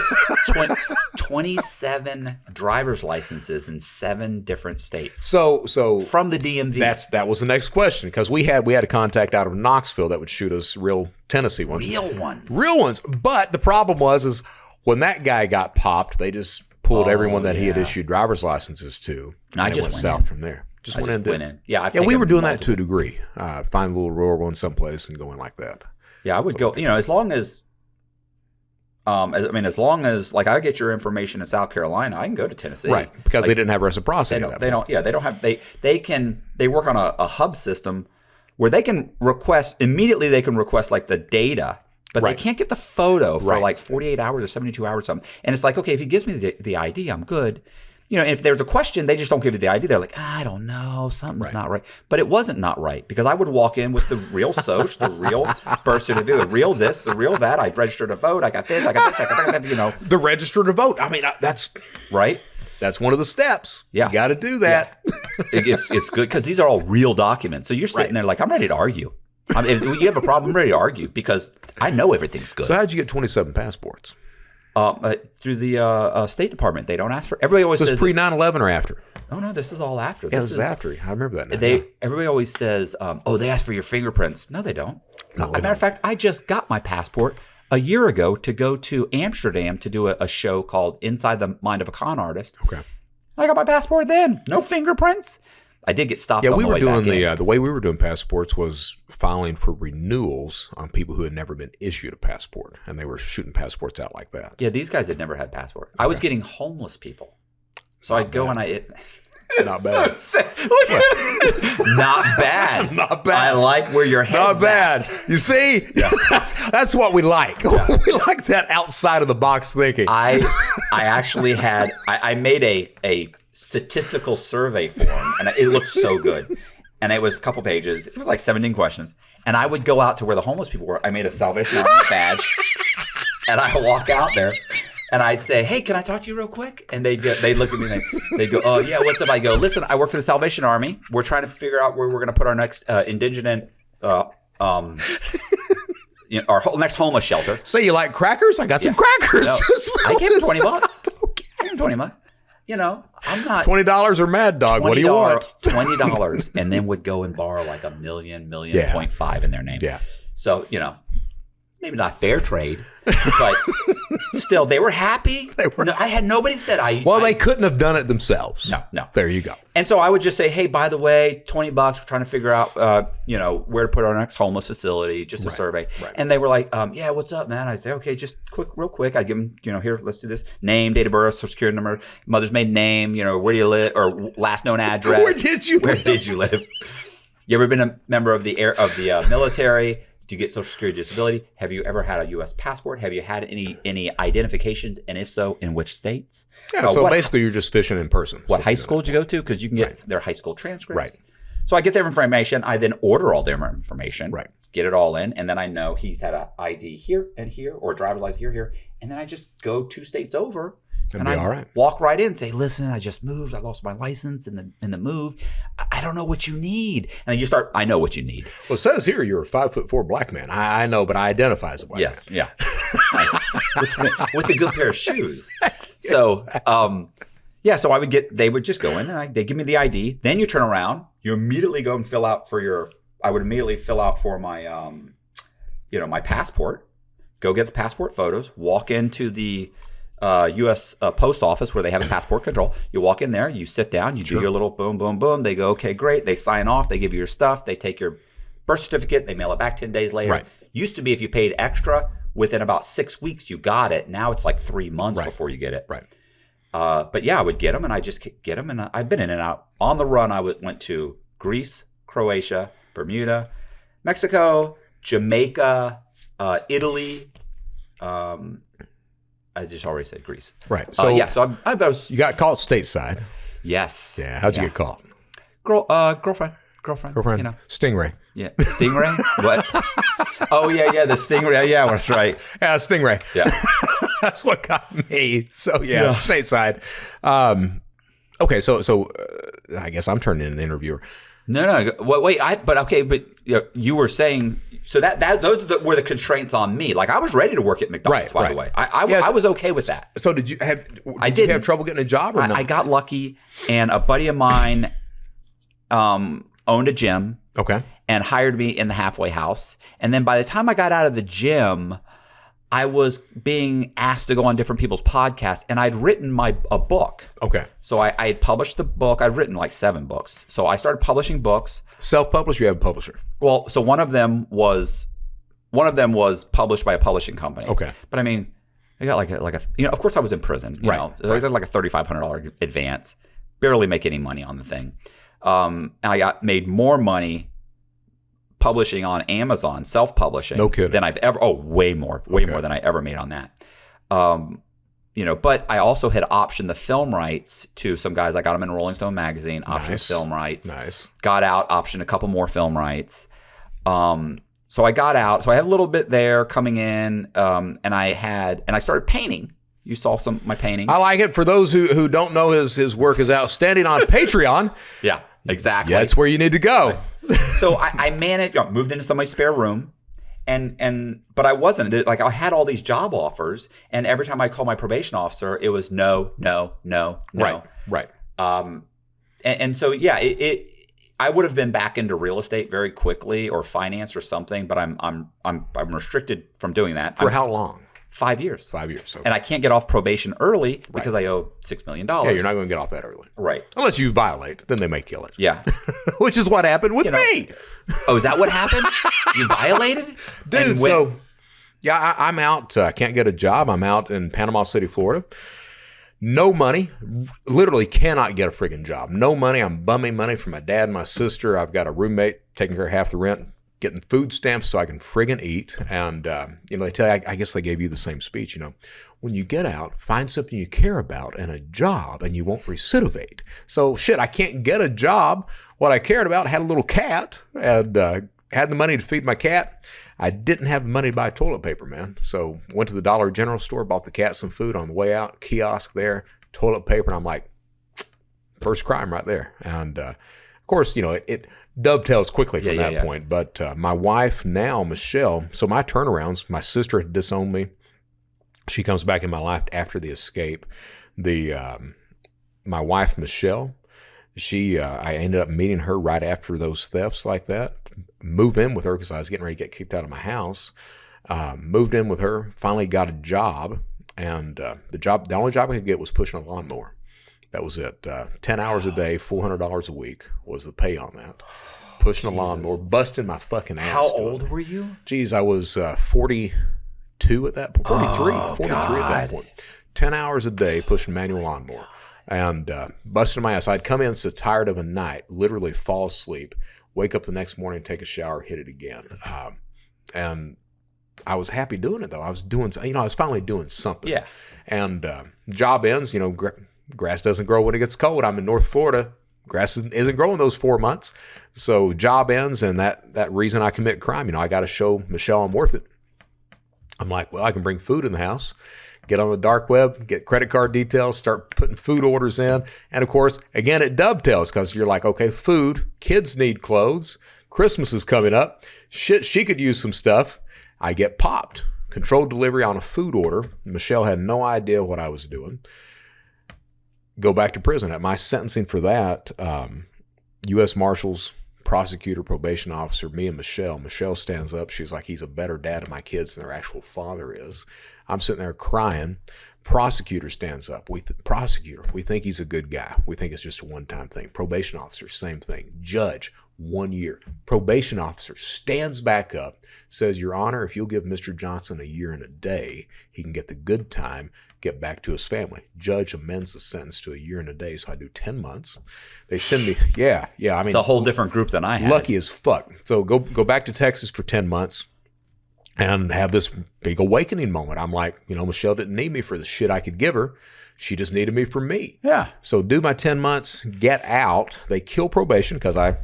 27 driver's licenses in 7 different states. So from the DMV. That was the next question because we had a contact out of Knoxville that would shoot us real Tennessee ones. Real ones. But the problem is when that guy got popped, they just pulled everyone that he had issued driver's licenses to. And I just went south from there. Just went in. Yeah, we were doing that to a degree. Find a little rural one someplace and going like that. Yeah, I would go. As long as like I get your information in South Carolina, I can go to Tennessee. Right, because they didn't have reciprocity. They don't have. They work on a hub system where they can request immediately. They can request like the data. But they can't get the photo for like 48 hours or 72 hours or something. And it's like, okay, if he gives me the ID, I'm good. And if there's a question, they just don't give you the ID. They're like, I don't know, something's not right. But it wasn't not right because I would walk in with the real SOCH, the real birth certificate, the real this, the real that. I registered to vote. I got this, I got that, The register to vote. I mean, that's right. That's one of the steps. Yeah. You got to do that. Yeah. It's good because these are all real documents. So you're sitting there like, I'm ready to argue. If you have a problem, I'm ready to argue because I know everything's good. So how'd you get 27 passports? Through the State Department. They don't ask for. Everybody always says pre 9/11 or after? Oh no, this is all after. Yeah, this is after. I remember that now. Everybody always says, they ask for your fingerprints. No, they don't. No, As a matter of fact, I just got my passport a year ago to go to Amsterdam to do a show called Inside the Mind of a Con Artist. Okay. I got my passport then. No fingerprints. I did get stopped. Yeah, on we the were way doing back the way we were doing passports was filing for renewals on people who had never been issued a passport, and they were shooting passports out like that. Yeah, these guys had never had passports. I was getting homeless people, so I'd go and Not bad. Look at it. Not bad. Not bad. I like where your head's Not bad. at. You see, that's what we like. Yeah. We like that outside of the box thinking. I actually had I made a statistical survey form, and it looked so good. And it was a couple pages. It was like 17 questions. And I would go out to where the homeless people were. I made a Salvation Army badge, and I walk out there, and I'd say, "Hey, can I talk to you real quick?" And they'd look at me and they'd go, "Oh yeah, what's up?" I go, "Listen, I work for the Salvation Army. We're trying to figure out where we're going to put our next indigent, our next homeless shelter." Say you like crackers? I got some crackers. No, I gave him $20. Okay. I gave him $20. I'm not $20 or Mad Dog. What do you want? $20, and then would go and borrow like $1.5 million in their name. Yeah. So maybe not fair trade, but still, they were happy. No, I had nobody said they couldn't have done it themselves. No. There you go. And so I would just say, hey, by the way, $20, we're trying to figure out, where to put our next homeless facility, just a survey. Right. And they were like, yeah, what's up, man? I'd say, okay, just real quick. I'd give them, here, let's do this. Name, date of birth, social security number, mother's maiden name, where do you live, or last known address. Where did you live? You ever been a member of the military? Do you get Social Security disability? Have you ever had a U.S. passport? Have you had any identifications? And if so, in which states? Yeah, so basically you're just fishing in person. What high school did you go to? Because you can get their high school transcripts. Right. So I get their information. I then order all their information. Right. Get it all in. And then I know he's had an ID here and here, or a driver's license here. And then I just go 2 states over. And I walk right in and say, listen, I just moved. I lost my license in the move. I don't know what you need. And I know what you need. Well, it says here you're a 5'4" black man. I know, but I identify as a black man. Yeah. with a good pair of shoes. So, so they would just go in and they give me the ID. Then you turn around, you immediately go and fill out I would immediately fill out for my, my passport, go get the passport photos, walk into the U.S. Post Office where they have a passport control. You walk in there, you sit down, you do your little boom, boom, boom. They go, okay, great. They sign off. They give you your stuff. They take your birth certificate. They mail it back 10 days later. Right. Used to be if you paid extra, within about 6 weeks you got it. Now it's like 3 months before you get it. Right. But yeah, I would get them, and I just get them, and I've been in and out. On the run, I went to Greece, Croatia, Bermuda, Mexico, Jamaica, Italy. I just already said Greece. Right. So I was. You got caught stateside. Yes. Yeah. How'd you get caught? Girlfriend. Stingray. Yeah. Stingray? What? Oh yeah, the Stingray. Yeah, that's right. Yeah, Stingray. Yeah. That's what got me. So yeah. Stateside. Okay. So I guess I'm turning into the interviewer. No. Wait. But you were saying. So those were the constraints on me. Like I was ready to work at McDonald's. By the way, I was okay with that. So did you have? Did you have trouble getting a job or no? I got lucky, and a buddy of mine owned a gym. Okay. And hired me in the halfway house. And then by the time I got out of the gym, I was being asked to go on different people's podcasts, and I'd written a book. Okay. So I had published the book. I'd written like 7 books. So I started publishing books. Self-published? You have a publisher? Well, so one of them was published by a publishing company. Okay. But I mean, I got like a of course I was in prison. You know, I got like a $3,500 advance. Barely make any money on the thing. And I made more money publishing on Amazon, self-publishing, no kidding, than I've ever. Oh, way more than I ever made on that. But I also had optioned the film rights to some guys. I got them in Rolling Stone magazine. Optioned film rights. Nice. Got out. Optioned a couple more film rights. So I got out. So I had a little bit there coming in, and I started painting. You saw some of my paintings. I like it. For those who don't know, his work is outstanding on Patreon. Yeah, exactly. Yeah, that's where you need to go. So I managed, moved into somebody's spare room, but I wasn't like, I had all these job offers, and every time I called my probation officer, it was no. Right. And so yeah, I would have been back into real estate very quickly, or finance or something, but I'm restricted from doing that. For how long? 5 years. 5 years. Okay. And I can't get off probation early because I owe $6 million. Yeah, you're not going to get off that early. Right. Unless you violate, then they may kill it. Yeah. Which is what happened with me. Oh, is that what happened? You violated? Dude, I'm out. I can't get a job. I'm out in Panama City, Florida. No money. Literally cannot get a friggin' job. No money. I'm bumming money from my dad and my sister. I've got a roommate taking care of half the rent, getting food stamps so I can friggin' eat. And, they tell you, I guess they gave you the same speech, when you get out, find something you care about and a job, and you won't recidivate. So shit, I can't get a job. What I cared about, had a little cat, and had the money to feed my cat. I didn't have the money to buy toilet paper, man. So went to the Dollar General store, bought the cat some food. On the way out, kiosk there, toilet paper, and I'm like, first crime right there. And of course, it dovetails quickly from that point. But my wife now, Michelle, so my turnarounds, my sister had disowned me. She comes back in my life after the escape. My wife, Michelle, I ended up meeting her right after those thefts like that. Move in with her because I was getting ready to get kicked out of my house. Moved in with her, finally got a job, and the only job I could get was pushing a lawnmower. That was it. 10 hours a day, $400 a week was the pay on that. Pushing a lawnmower, busting my fucking ass. How old were you? Geez, I was 42 at that point. 43 at that point. 10 hours a day pushing manual lawnmower and busting my ass. I'd come in so tired of a night, literally fall asleep, wake up the next morning, take a shower, hit it again. And I was happy doing it, though. I was doing, I was finally doing something. Yeah. And job ends, grass doesn't grow when it gets cold. I'm in North Florida. Grass isn't growing those 4 months. So job ends, and that reason I commit crime, I got to show Michelle I'm worth it. I'm like, well, I can bring food in the house, get on the dark web, get credit card details, start putting food orders in. And of course, again, it dovetails because you're like, okay, food, kids need clothes, Christmas is coming up. Shit, she could use some stuff. I get popped. Controlled delivery on a food order. Michelle had no idea what I was doing. Go back to prison. At my sentencing for that, U.S. Marshals, prosecutor, probation officer, me and Michelle. Michelle stands up. She's like, he's a better dad to my kids than their actual father is. I'm sitting there crying. Prosecutor stands up. We think he's a good guy. We think it's just a one-time thing. Probation officer, same thing. Judge, 1 year. Probation officer stands back up, says, Your Honor, if you'll give Mr. Johnson a year and a day, he can get the good time, get back to his family. Judge amends the sentence to a year and a day, so I do 10 months. They send me, I mean, it's a whole different group than I had. Lucky as fuck. So go back to Texas for 10 months and have this big awakening moment. I'm like, Michelle didn't need me for the shit I could give her. She just needed me for me. Yeah. So do my 10 months, get out. They kill probation because I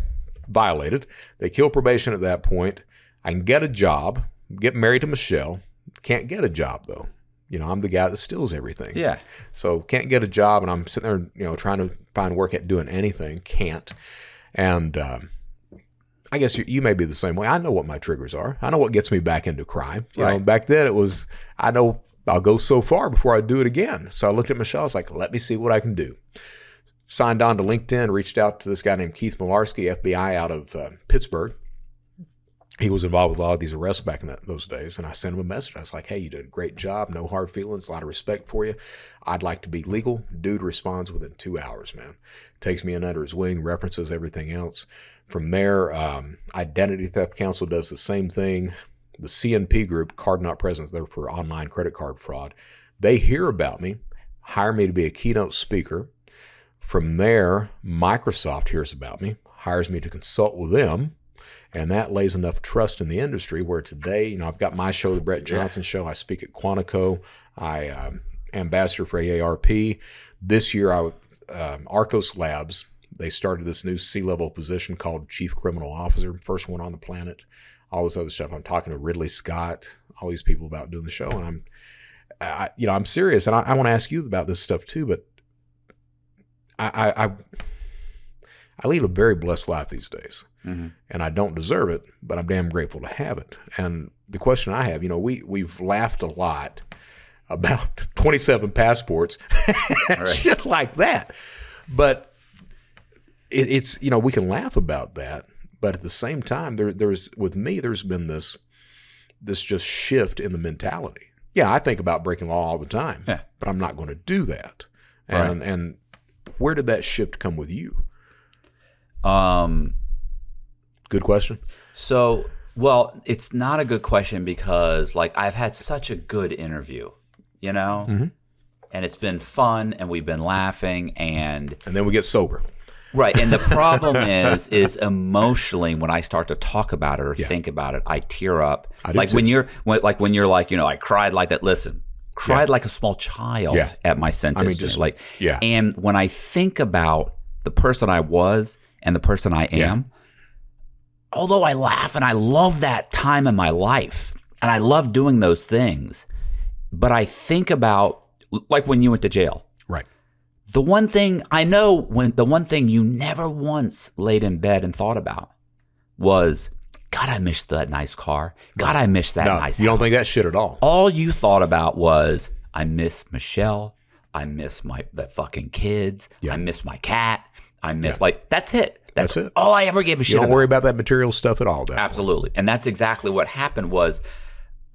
violated. They kill probation at that point. I can get a job, get married to Michelle. Can't get a job, though. I'm the guy that steals everything. Yeah. So can't get a job, and I'm sitting there, trying to find work at doing anything. Can't. And I guess you may be the same way. I know what my triggers are. I know what gets me back into crime. Back then it was, I know I'll go so far before I do it again. So I looked at Michelle. I was like, let me see what I can do. Signed on to LinkedIn, reached out to this guy named Keith Milarski, FBI out of Pittsburgh. He was involved with a lot of these arrests back in those days, and I sent him a message. I was like, hey, you did a great job, no hard feelings, a lot of respect for you. I'd like to be legal. Dude responds within 2 hours, man. Takes me in under his wing, references everything else. From there, Identity Theft Council does the same thing. The CNP group, Card Not Present, they're for online credit card fraud. They hear about me, hire me to be a keynote speaker. From there, Microsoft hears about me, hires me to consult with them. And that lays enough trust in the industry where today, I've got my show, The Brett Johnson Show. I speak at Quantico. I ambassador for AARP. This year, Arcos Labs, they started this new C-level position called Chief Criminal Officer, first one on the planet. All this other stuff. I'm talking to Ridley Scott, all these people about doing the show. And I'm serious. And I want to ask you about this stuff too, but I lead a very blessed life these days. Mm-hmm. And I don't deserve it, but I'm damn grateful to have it. And the question I have, we've laughed a lot about 27 passports, shit like that. But it's we can laugh about that. But at the same time, there's been this just shift in the mentality. Yeah, I think about breaking law all the time, but I'm not going to do that. And where did that shift come with you? Good question. So, well, it's not a good question because I've had such a good interview, mm-hmm. and it's been fun and we've been laughing and then we get sober. Right. And the problem is emotionally when I start to talk about it or think about it, I tear up. When you're I cried like that. Listen, cried like a small child at my sentencing. And when I think about the person I was and the person I am, although I laugh and I love that time in my life and I love doing those things, but I think about when you went to jail. Right. The one thing you never once laid in bed and thought about was, God, I miss that nice car. God, I miss that nice house. You don't think that shit at all. All you thought about was, I miss Michelle. I miss the fucking kids. Yeah. I miss my cat. I miss, that's it. That's it. All I ever gave a shit about. You don't worry about that material stuff at all. Absolutely. And that's exactly what happened was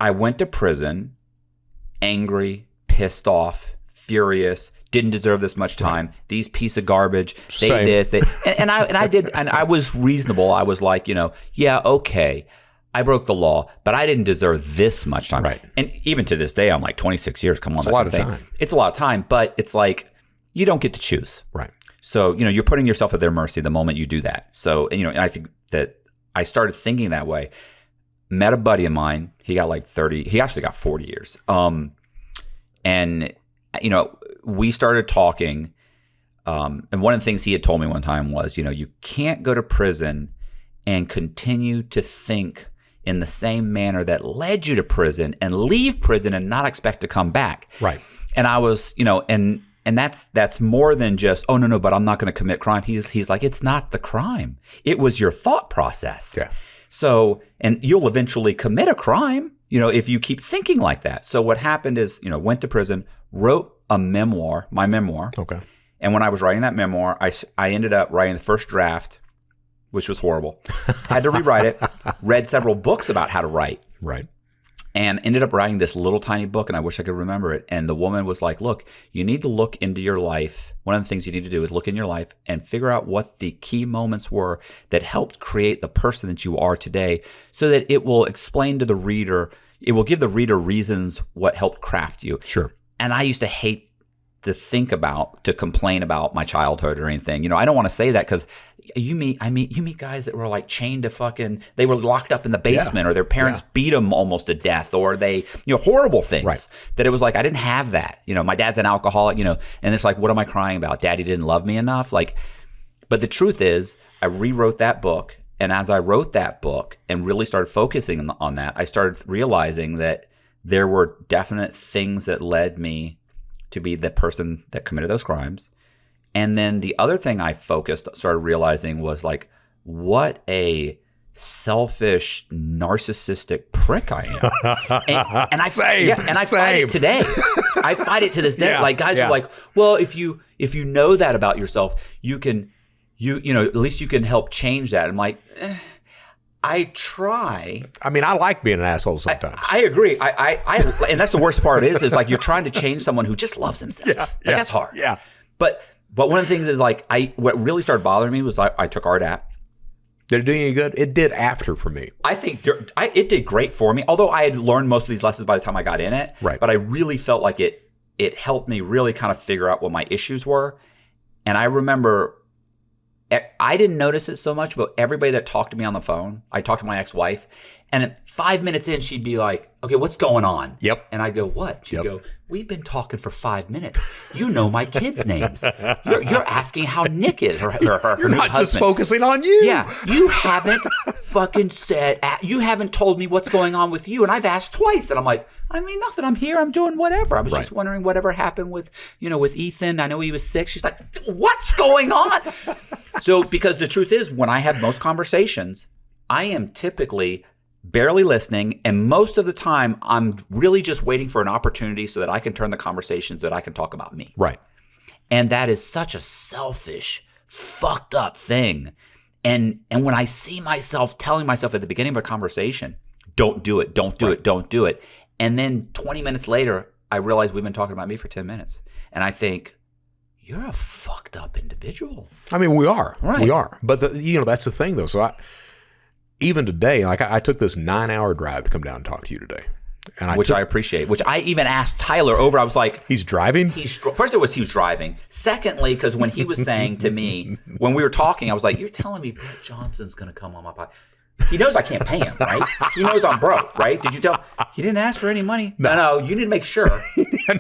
I went to prison angry, pissed off, furious, didn't deserve this much time. Right. These piece of garbage. And I was reasonable. I was like, yeah, okay. I broke the law, but I didn't deserve this much time. Right. And even to this day, I'm like 26 years. Come on, that's a lot of time. It's a lot of time, but it's like you don't get to choose. Right. So, you're putting yourself at their mercy the moment you do that. So, and I think that I started thinking that way. Met a buddy of mine. He got like 30. He actually got 40 years. And, we started talking. And one of the things he had told me one time was, you can't go to prison and continue to think in the same manner that led you to prison and leave prison and not expect to come back. Right. And I was, and that's more than just, oh, no, but I'm not going to commit crime. He's like, it's not the crime. It was your thought process. Yeah. So, and you'll eventually commit a crime, if you keep thinking like that. So what happened is, went to prison, wrote a memoir, my memoir. Okay. And when I was writing that memoir, I ended up writing the first draft, which was horrible. Had to rewrite it, read several books about how to write. Right. And ended up writing this little tiny book, and I wish I could remember it. And the woman was like, look, you need to look into your life. One of the things you need to do is look in your life and figure out what the key moments were that helped create the person that you are today, so that it will explain to the reader, it will give the reader reasons what helped craft you. Sure. And I used to hate to complain about my childhood or anything. I don't want to say that because you meet guys that were like chained to they were locked up in the basement, or their parents beat them almost to death, or they, horrible things. Right. That it was like, I didn't have that. My dad's an alcoholic, and it's like, what am I crying about? Daddy didn't love me enough. But the truth is, I rewrote that book. And as I wrote that book and really started focusing on that, I started realizing that there were definite things that led me to be the person that committed those crimes. And then the other thing I started realizing was like, what a selfish, narcissistic prick I am. And I fight it today. I fight it to this day. Guys are like, well, if you know that about yourself, at least you can help change that. I'm like, I try. I mean, I like being an asshole sometimes. I agree. And that's the worst part is like you're trying to change someone who just loves himself. That's hard. Yeah. But one of the things is like, what really started bothering me was I took art app. Did it do any good? It did after for me. I think it did great for me. Although I had learned most of these lessons by the time I got in it. Right. But I really felt like it helped me really kind of figure out what my issues were. And I remember, I didn't notice it so much, but everybody that talked to me on the phone, I talked to my ex-wife, and 5 minutes in, she'd be like, okay, what's going on? Yep. And I'd go, what? She'd go, we've been talking for 5 minutes. You know my kids' names. You're asking how Nick is, her You're new not husband. just focusing on you. Yeah. You haven't you haven't told me what's going on with you, and I've asked twice. And I'm like, I mean, nothing. I'm here. I'm doing whatever. I was just wondering whatever happened with Ethan. I know he was sick. She's like, what's going on? So, because the truth is, when I have most conversations, I am typically barely listening, and most of the time, I'm really just waiting for an opportunity so that I can turn the conversation so that I can talk about me. Right. And that is such a selfish, fucked up thing. And when I see myself telling myself at the beginning of a conversation, don't do it, don't do it, don't do it. And then 20 minutes later, I realize we've been talking about me for 10 minutes. And I think, you're a fucked up individual. I mean, we are. Right. We are. But, that's the thing, though. So even today, I took this 9-hour drive to come down and talk to you today. And I appreciate. Which I even asked Tyler over. I was like, he's driving? First, he was driving. Secondly, because when he was saying to me, when we were talking, I was like, you're telling me Brett Johnson's going to come on my podcast. He knows I can't pay him, right? He knows I'm broke, right? Did you tell? He didn't ask for any money. No, you need to make sure.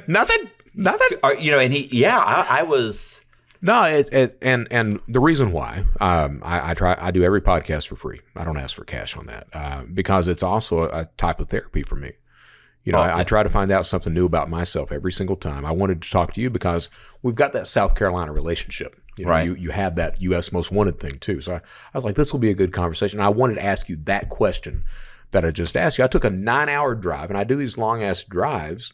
Nothing. And I was. No, and the reason why I do every podcast for free. I don't ask for cash on that because it's also a type of therapy for me. I try to find out something new about myself every single time. I wanted to talk to you because we've got that South Carolina relationship. You had that U.S. Most Wanted thing too. So I was like, this will be a good conversation. I wanted to ask you that question that I just asked you. I took a 9-hour drive, and I do these long ass drives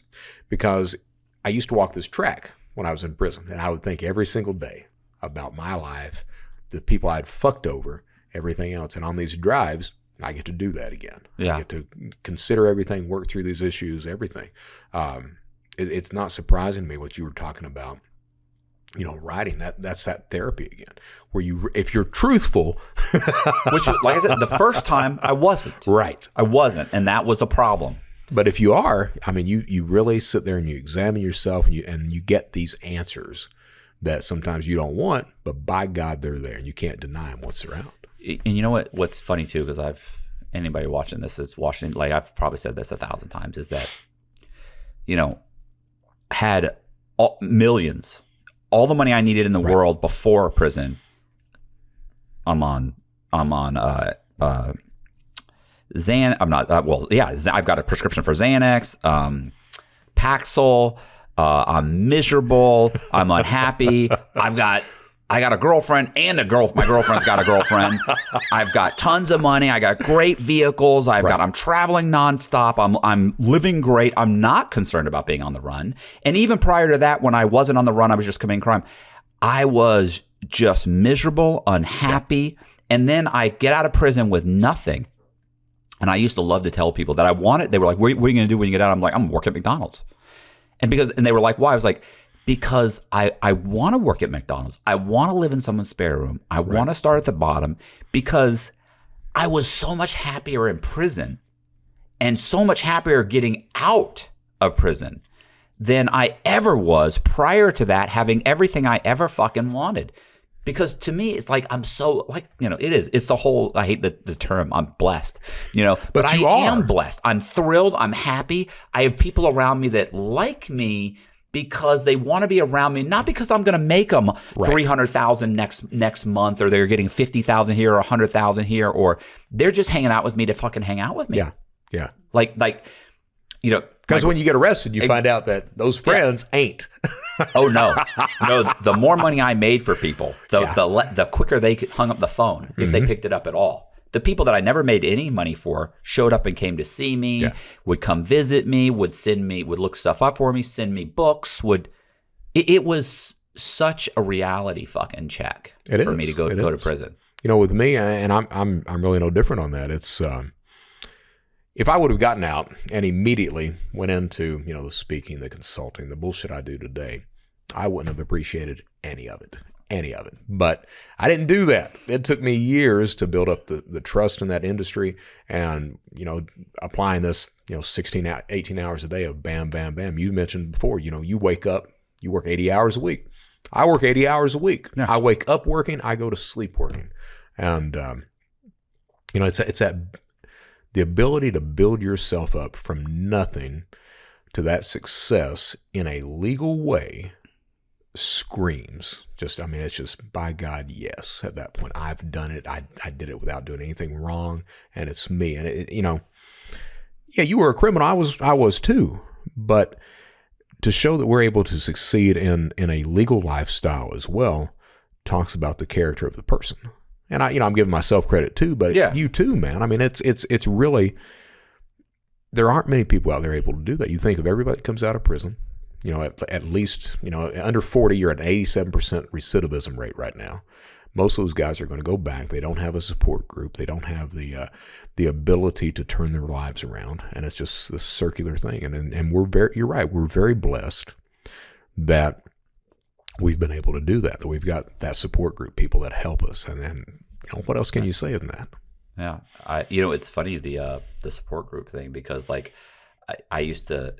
because I used to walk this track when I was in prison, and I would think every single day about my life, the people I'd fucked over, everything else. And on these drives, I get to do that again. Yeah. I get to consider everything, work through these issues, everything. It's not surprising to me what you were talking about. Writing, that's that therapy again, where if you're truthful, which, like I said, the first time I wasn't. Right. I wasn't, and that was a problem. But if you are, I mean, you really sit there and you examine yourself, and you get these answers that sometimes you don't want, but by God, they're there, and you can't deny them what's around. And you know what's funny too, because anybody watching this is watching, like I've probably said this 1,000 times, is that, had millions, all the money I needed in the world before prison. I'm on Xan. I'm not. I've got a prescription for Xanax, Paxil. I'm miserable. I'm unhappy. I got a girlfriend and my girlfriend's got a girlfriend. I've got tons of money. I got great vehicles. I'm traveling nonstop. I'm living great. I'm not concerned about being on the run. And even prior to that, when I wasn't on the run, I was just committing crime. I was just miserable, unhappy. And then I get out of prison with nothing. And I used to love to tell people that I wanted. They were like, "What are you going to do when you get out?" I'm like, "I'm working at McDonald's." And they were like, "Why?" I was like, because I want to work at McDonald's. I want to live in someone's spare room. I want to start at the bottom, because I was so much happier in prison and so much happier getting out of prison than I ever was prior to that, having everything I ever fucking wanted. Because to me, it's like, I'm so, like, it is. It's the whole, I hate the term, I'm blessed, but I am blessed. I'm thrilled. I'm happy. I have people around me that like me because they want to be around me, not because I'm going to make them $300,000 next month, or they're getting $50,000 here or $100,000 here, or they're just hanging out with me to fucking hang out with me. Yeah. Like, because when you get arrested, you find out that those friends ain't. Oh no! The more money I made for people, the quicker they hung up the phone if they picked it up at all. The people that I never made any money for showed up and came to see me, would come visit me, would look stuff up for me, send me books. It was such a reality fucking check for me to go to prison. With me, and I'm really no different on that. It's if I would have gotten out and immediately went into the speaking, the consulting, the bullshit I do today, I wouldn't have appreciated any of it. But I didn't do that. It took me years to build up the trust in that industry, and applying this 16 18 hours a day of bam bam bam. You mentioned before, you wake up, you work 80 hours a week. I work 80 hours a week. I wake up working, I go to sleep working. And it's that the ability to build yourself up from nothing to that success in a legal way screams it's just, by God, yes. At that point, I've done it. I did it without doing anything wrong, and it's me. And you were a criminal. I was too. But to show that we're able to succeed in a legal lifestyle as well talks about the character of the person. And I'm giving myself credit too, but you too, man. It's really, there aren't many people out there able to do that. You think of everybody that comes out of prison, at least, under 40, you're at an 87% recidivism rate right now. Most of those guys are going to go back. They don't have a support group. They don't have the ability to turn their lives around. And it's just this circular thing. And you're right. We're very blessed that we've been able to do that we've got that support group, people that help us. And what else can you say than that? Yeah. It's funny, the support group thing, because I used to,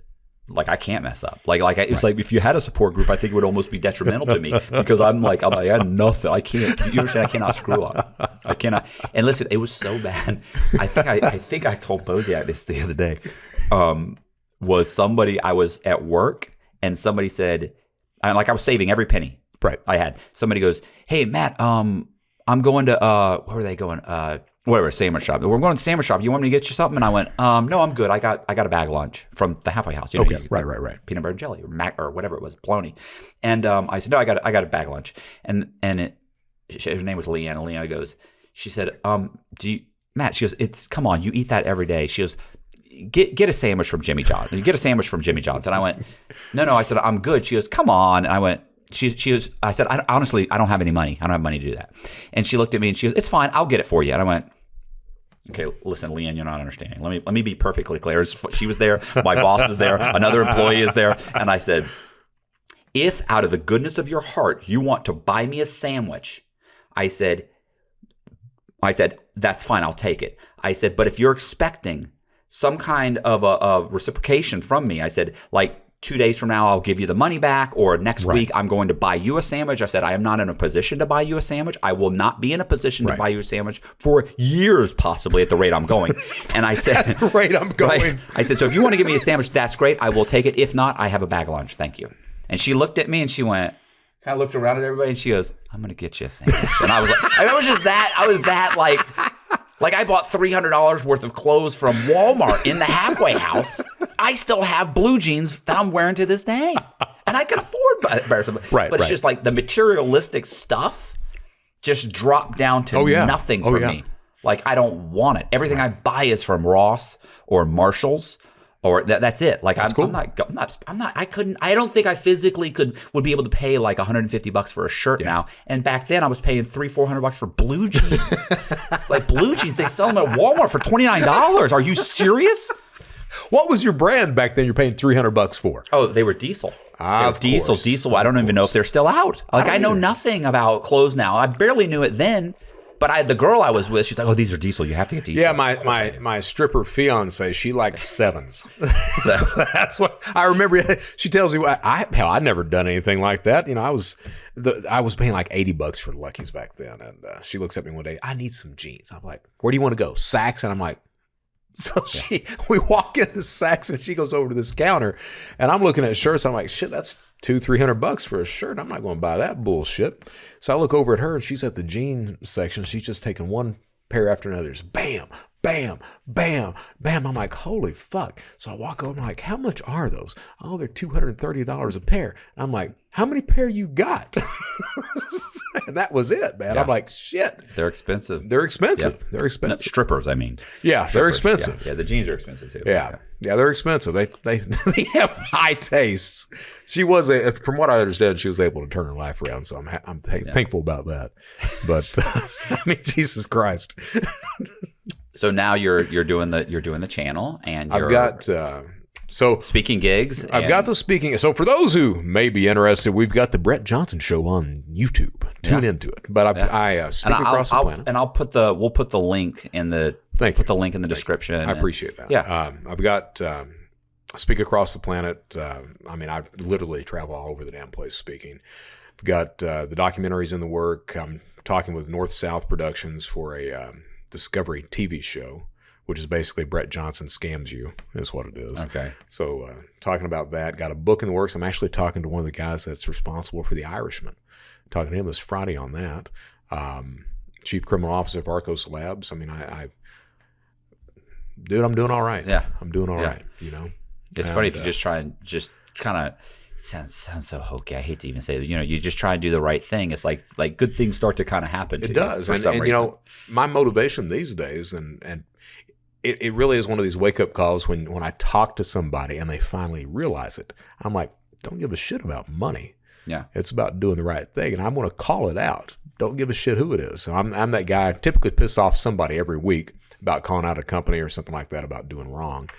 I can't mess up. It's like, if you had a support group, I think it would almost be detrimental to me, because I'm like, I had nothing. I can't, you understand? I cannot screw up. I cannot. And listen, it was so bad. I think I told Boziak this the other day. Was somebody, I was at work and somebody said, I was saving every penny I had. Somebody goes, "Hey, Matt, I'm going to, where are they going? Whatever, sandwich shop. We're going to the sandwich shop. You want me to get you something?" And I went, "No, I'm good. I got a bag lunch from the halfway house." Okay, right. Peanut butter and jelly or mac or whatever it was, bologna. And I said, "No, I got a bag lunch." And her name was Leanne. And Leanne goes, she said, Matt, she goes, come on, you eat that every day. She goes, Get a sandwich from Jimmy John's. You get a sandwich from Jimmy John's." And I went, No. I said, "I'm good." She goes, "Come on." And I went, I said, honestly, I don't have any money. I don't have money to do that. And she looked at me and she goes, "It's fine. I'll get it for you." And I went, Okay, listen, Leanne, you're not understanding. Let me be perfectly clear. She was there. My boss is there. Another employee is there. And I said, if out of the goodness of your heart you want to buy me a sandwich, I said, that's fine. I'll take it. I said, but if you're expecting some kind of a reciprocation from me, I said, like 2 days from now, I'll give you the money back, or next week, I'm going to buy you a sandwich. I said, I am not in a position to buy you a sandwich. I will not be in a position to buy you a sandwich for years, possibly, at the rate I'm going. And I said, At the rate I'm going. I said, so if you want to give me a sandwich, that's great. I will take it. If not, I have a bag of lunch. Thank you. And she looked at me and she went, kind of looked around at everybody and she goes, I'm going to get you a sandwich. And I was like, I was that like I bought $300 worth of clothes from Walmart in the halfway house. I still have blue jeans that I'm wearing to this day. And I can afford better something. But it's just like the materialistic stuff just dropped down to nothing for me. Like, I don't want it. Everything I buy is from Ross or Marshall's. Or that's it. Like, I don't think I physically would be able to pay like $150 for a shirt now. And back then I was paying $300-400 for blue jeans. It's like, blue jeans, they sell them at Walmart for $29. Are you serious? What was your brand back then you're paying $300 for? Oh, they were Diesel. Diesel. I don't even know if they're still out. Like, I know nothing about clothes now. I barely knew it then. But the girl I was with, she's like, oh, these are Diesel. You have to get Diesel. Yeah, my stripper fiance, she liked 7s. So that's what I remember. She tells me, I'd never done anything like that. You know, I was paying like $80 for Lucky's back then. And she looks at me one day, I need some jeans. I'm like, where do you want to go? Saks? And I'm like, so we walk into Saks and she goes over to this counter and I'm looking at shirts. I'm like, shit, that's $200-300 for a shirt. I'm not going to buy that bullshit. So I look over at her and she's at the jean section. She's just taking one pair after another. It's bam, bam, bam, bam. I'm like, holy fuck. So I walk over and I'm like, how much are those? Oh, they're $230 a pair. And I'm like, how many pair you got? And that was it, man. Yeah. I'm like, shit. They're expensive. They're expensive. Yeah. They're expensive. Strippers, I mean. Yeah, they're expensive. Yeah, the jeans are expensive too. Yeah, they're expensive. They have high tastes. She was, from what I understand, she was able to turn her life around. So I'm thankful about that. But I mean, Jesus Christ. So now you're doing the channel, and I've got speaking gigs. I've got the speaking. So for those who may be interested, we've got the Brett Johnson Show on YouTube. Tune into it. But I speak across the planet, and we'll put the link in the link in the description. I appreciate that. Yeah, I've got speak across the planet. I mean, I literally travel all over the damn place speaking. I've got the documentaries in the work. I'm talking with North South Productions for a Discovery TV show, which is basically Brett Johnson Scams You, is what it is. Okay. So talking about that, got a book in the works. I'm actually talking to one of the guys that's responsible for The Irishman. Talking to him this Friday on that. Chief Criminal Officer of Arcos Labs. I mean, dude, I'm doing all right. Yeah. I'm doing all right, you know. It's funny if you just try and just kind of, it sounds so hokey. I hate to even say it. You know, you just try and do the right thing. It's like good things start to kind of happen to you. It does. And you know, my motivation these days, and it really is one of these wake-up calls when I talk to somebody and they finally realize it. I'm like, don't give a shit about money. Yeah. It's about doing the right thing, and I'm going to call it out. Don't give a shit who it is. So I'm that guy. I typically piss off somebody every week about calling out a company or something like that about doing wrong.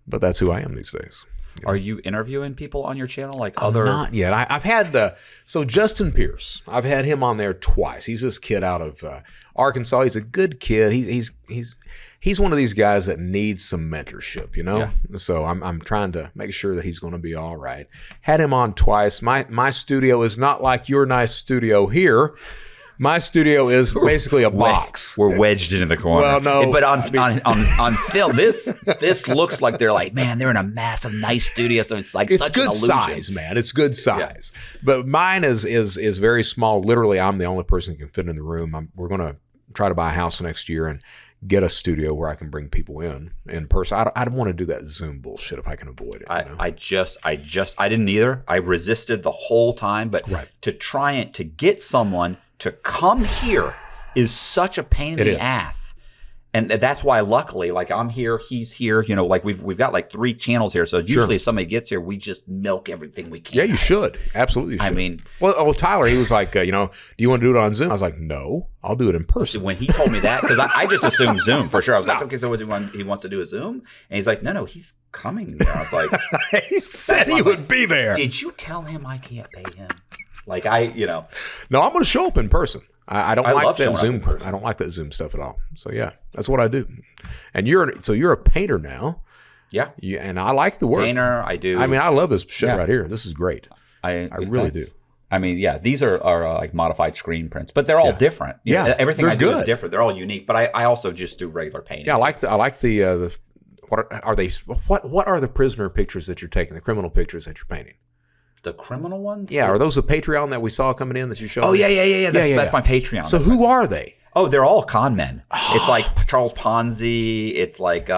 But that's who I am these days. Are you interviewing people on your channel, like Not yet. I've had so Justin Pierce. I've had him on there twice. He's this kid out of Arkansas. He's a good kid. He's one of these guys that needs some mentorship, you know. Yeah. So I'm trying to make sure that he's going to be all right. Had him on twice. My studio is not like your nice studio here. My studio is basically a box. We're wedged into the corner. Well, no, but on film, this looks like they're like, man, they're in a massive, nice studio. So it's like it's such good an illusion. Size, man. It's good size. Yeah. But mine is very small. Literally, I'm the only person who can fit in the room. We're going to try to buy a house next year and get a studio where I can bring people in person. I don't want to do that Zoom bullshit if I can avoid it. You know? I didn't either. I resisted the whole time, but to try to get someone to come here is such a pain in the ass. And that's why, luckily, like I'm here, he's here. You know, like we've got like 3 channels here. So usually, if somebody gets here, we just milk everything we can. Yeah, you should. Absolutely, you should. I mean, well, Tyler, he was like, do you want to do it on Zoom? I was like, no, I'll do it in person. when he told me that, because I just assumed Zoom for sure. I was like, okay, so he wants to do a Zoom, and he's like, no, he's coming there. I was like, he said he would be there. Did you tell him I can't pay him? Like no, I'm going to show up in person. I don't like that Zoom. I don't like that Zoom stuff at all. So yeah, that's what I do. And you're a painter now. Yeah. And I like the work. Painter, I do. I mean, I love this shit right here. This is great. I really do. I mean, yeah, these are like modified screen prints, but they're all different. Everything I do is different. They're all unique. But I also just do regular painting. Yeah, I like the what are they? What are the prisoner pictures that you're taking? The criminal pictures that you're painting? The criminal ones? Yeah, are those the Patreon that we saw coming in that you showed? Oh, yeah. That's my Patreon. So who are they? Oh, they're all con men. It's like Charles Ponzi. It's like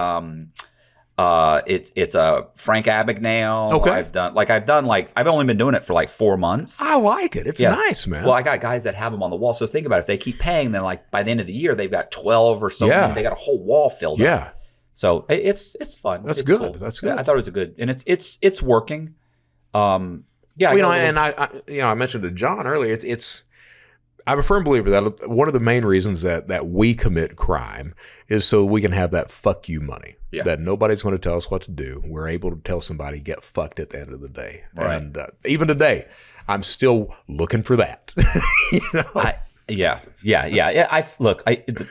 it's a Frank Abagnale. Okay. I've only been doing it for like 4 months. I like it. It's nice, man. Well, I got guys that have them on the wall. So think about it. If they keep paying, then like by the end of the year, they've got 12 or so. Yeah. They got a whole wall filled up. Yeah. So it's fun. That's it's good. Cool. That's good. I thought it was a good, and it's working. Yeah, well, I mentioned to John earlier. I'm a firm believer that one of the main reasons that we commit crime is so we can have that fuck you money. Yeah. That nobody's going to tell us what to do. We're able to tell somebody get fucked at the end of the day. Right. And even today, I'm still looking for that. Yeah.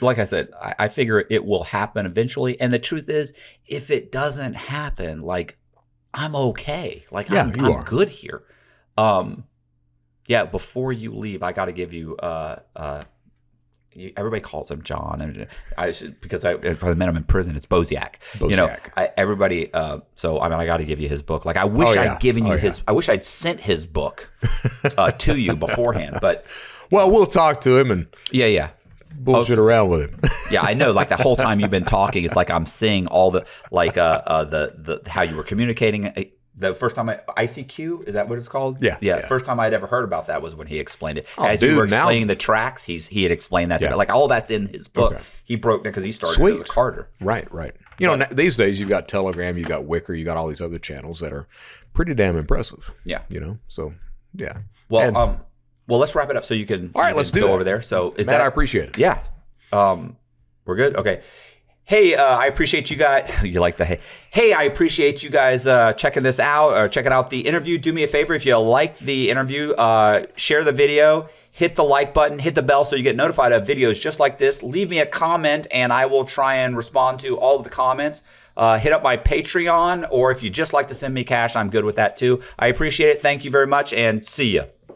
Like I said, I figure it will happen eventually. And the truth is, if it doesn't happen, like I'm okay. Like I'm good here. Before you leave, I got to give you everybody calls him John, and because for the men I'm in prison, it's Boziak. You know, everybody. So I mean, I got to give you his book. Like I wish I'd given you his. I wish I'd sent his book to you beforehand. But well, we'll talk to him and bullshit around with him. Yeah, I know. Like the whole time you've been talking, it's like I'm seeing all the the how you were communicating. The first time ICQ, is that what it's called? Yeah. First time I'd ever heard about that was when he explained it. You were explaining the tracks, he had explained that to me. Like all that's in his book. Okay. He broke it because he started as a Carter. Right. You know, these days you've got Telegram, you've got Wicker, you got all these other channels that are pretty damn impressive. Yeah. You know, so yeah. Well, let's wrap it up so you can. All right, let's go over there. So Matt, I appreciate it. Yeah. We're good. Okay. Hey, I appreciate you guys. You like the hey? Hey, I appreciate you guys checking this out or checking out the interview. Do me a favor, if you like the interview, share the video, hit the like button, hit the bell so you get notified of videos just like this. Leave me a comment, and I will try and respond to all of the comments. Hit up my Patreon, or if you just like to send me cash, I'm good with that too. I appreciate it. Thank you very much, and see ya.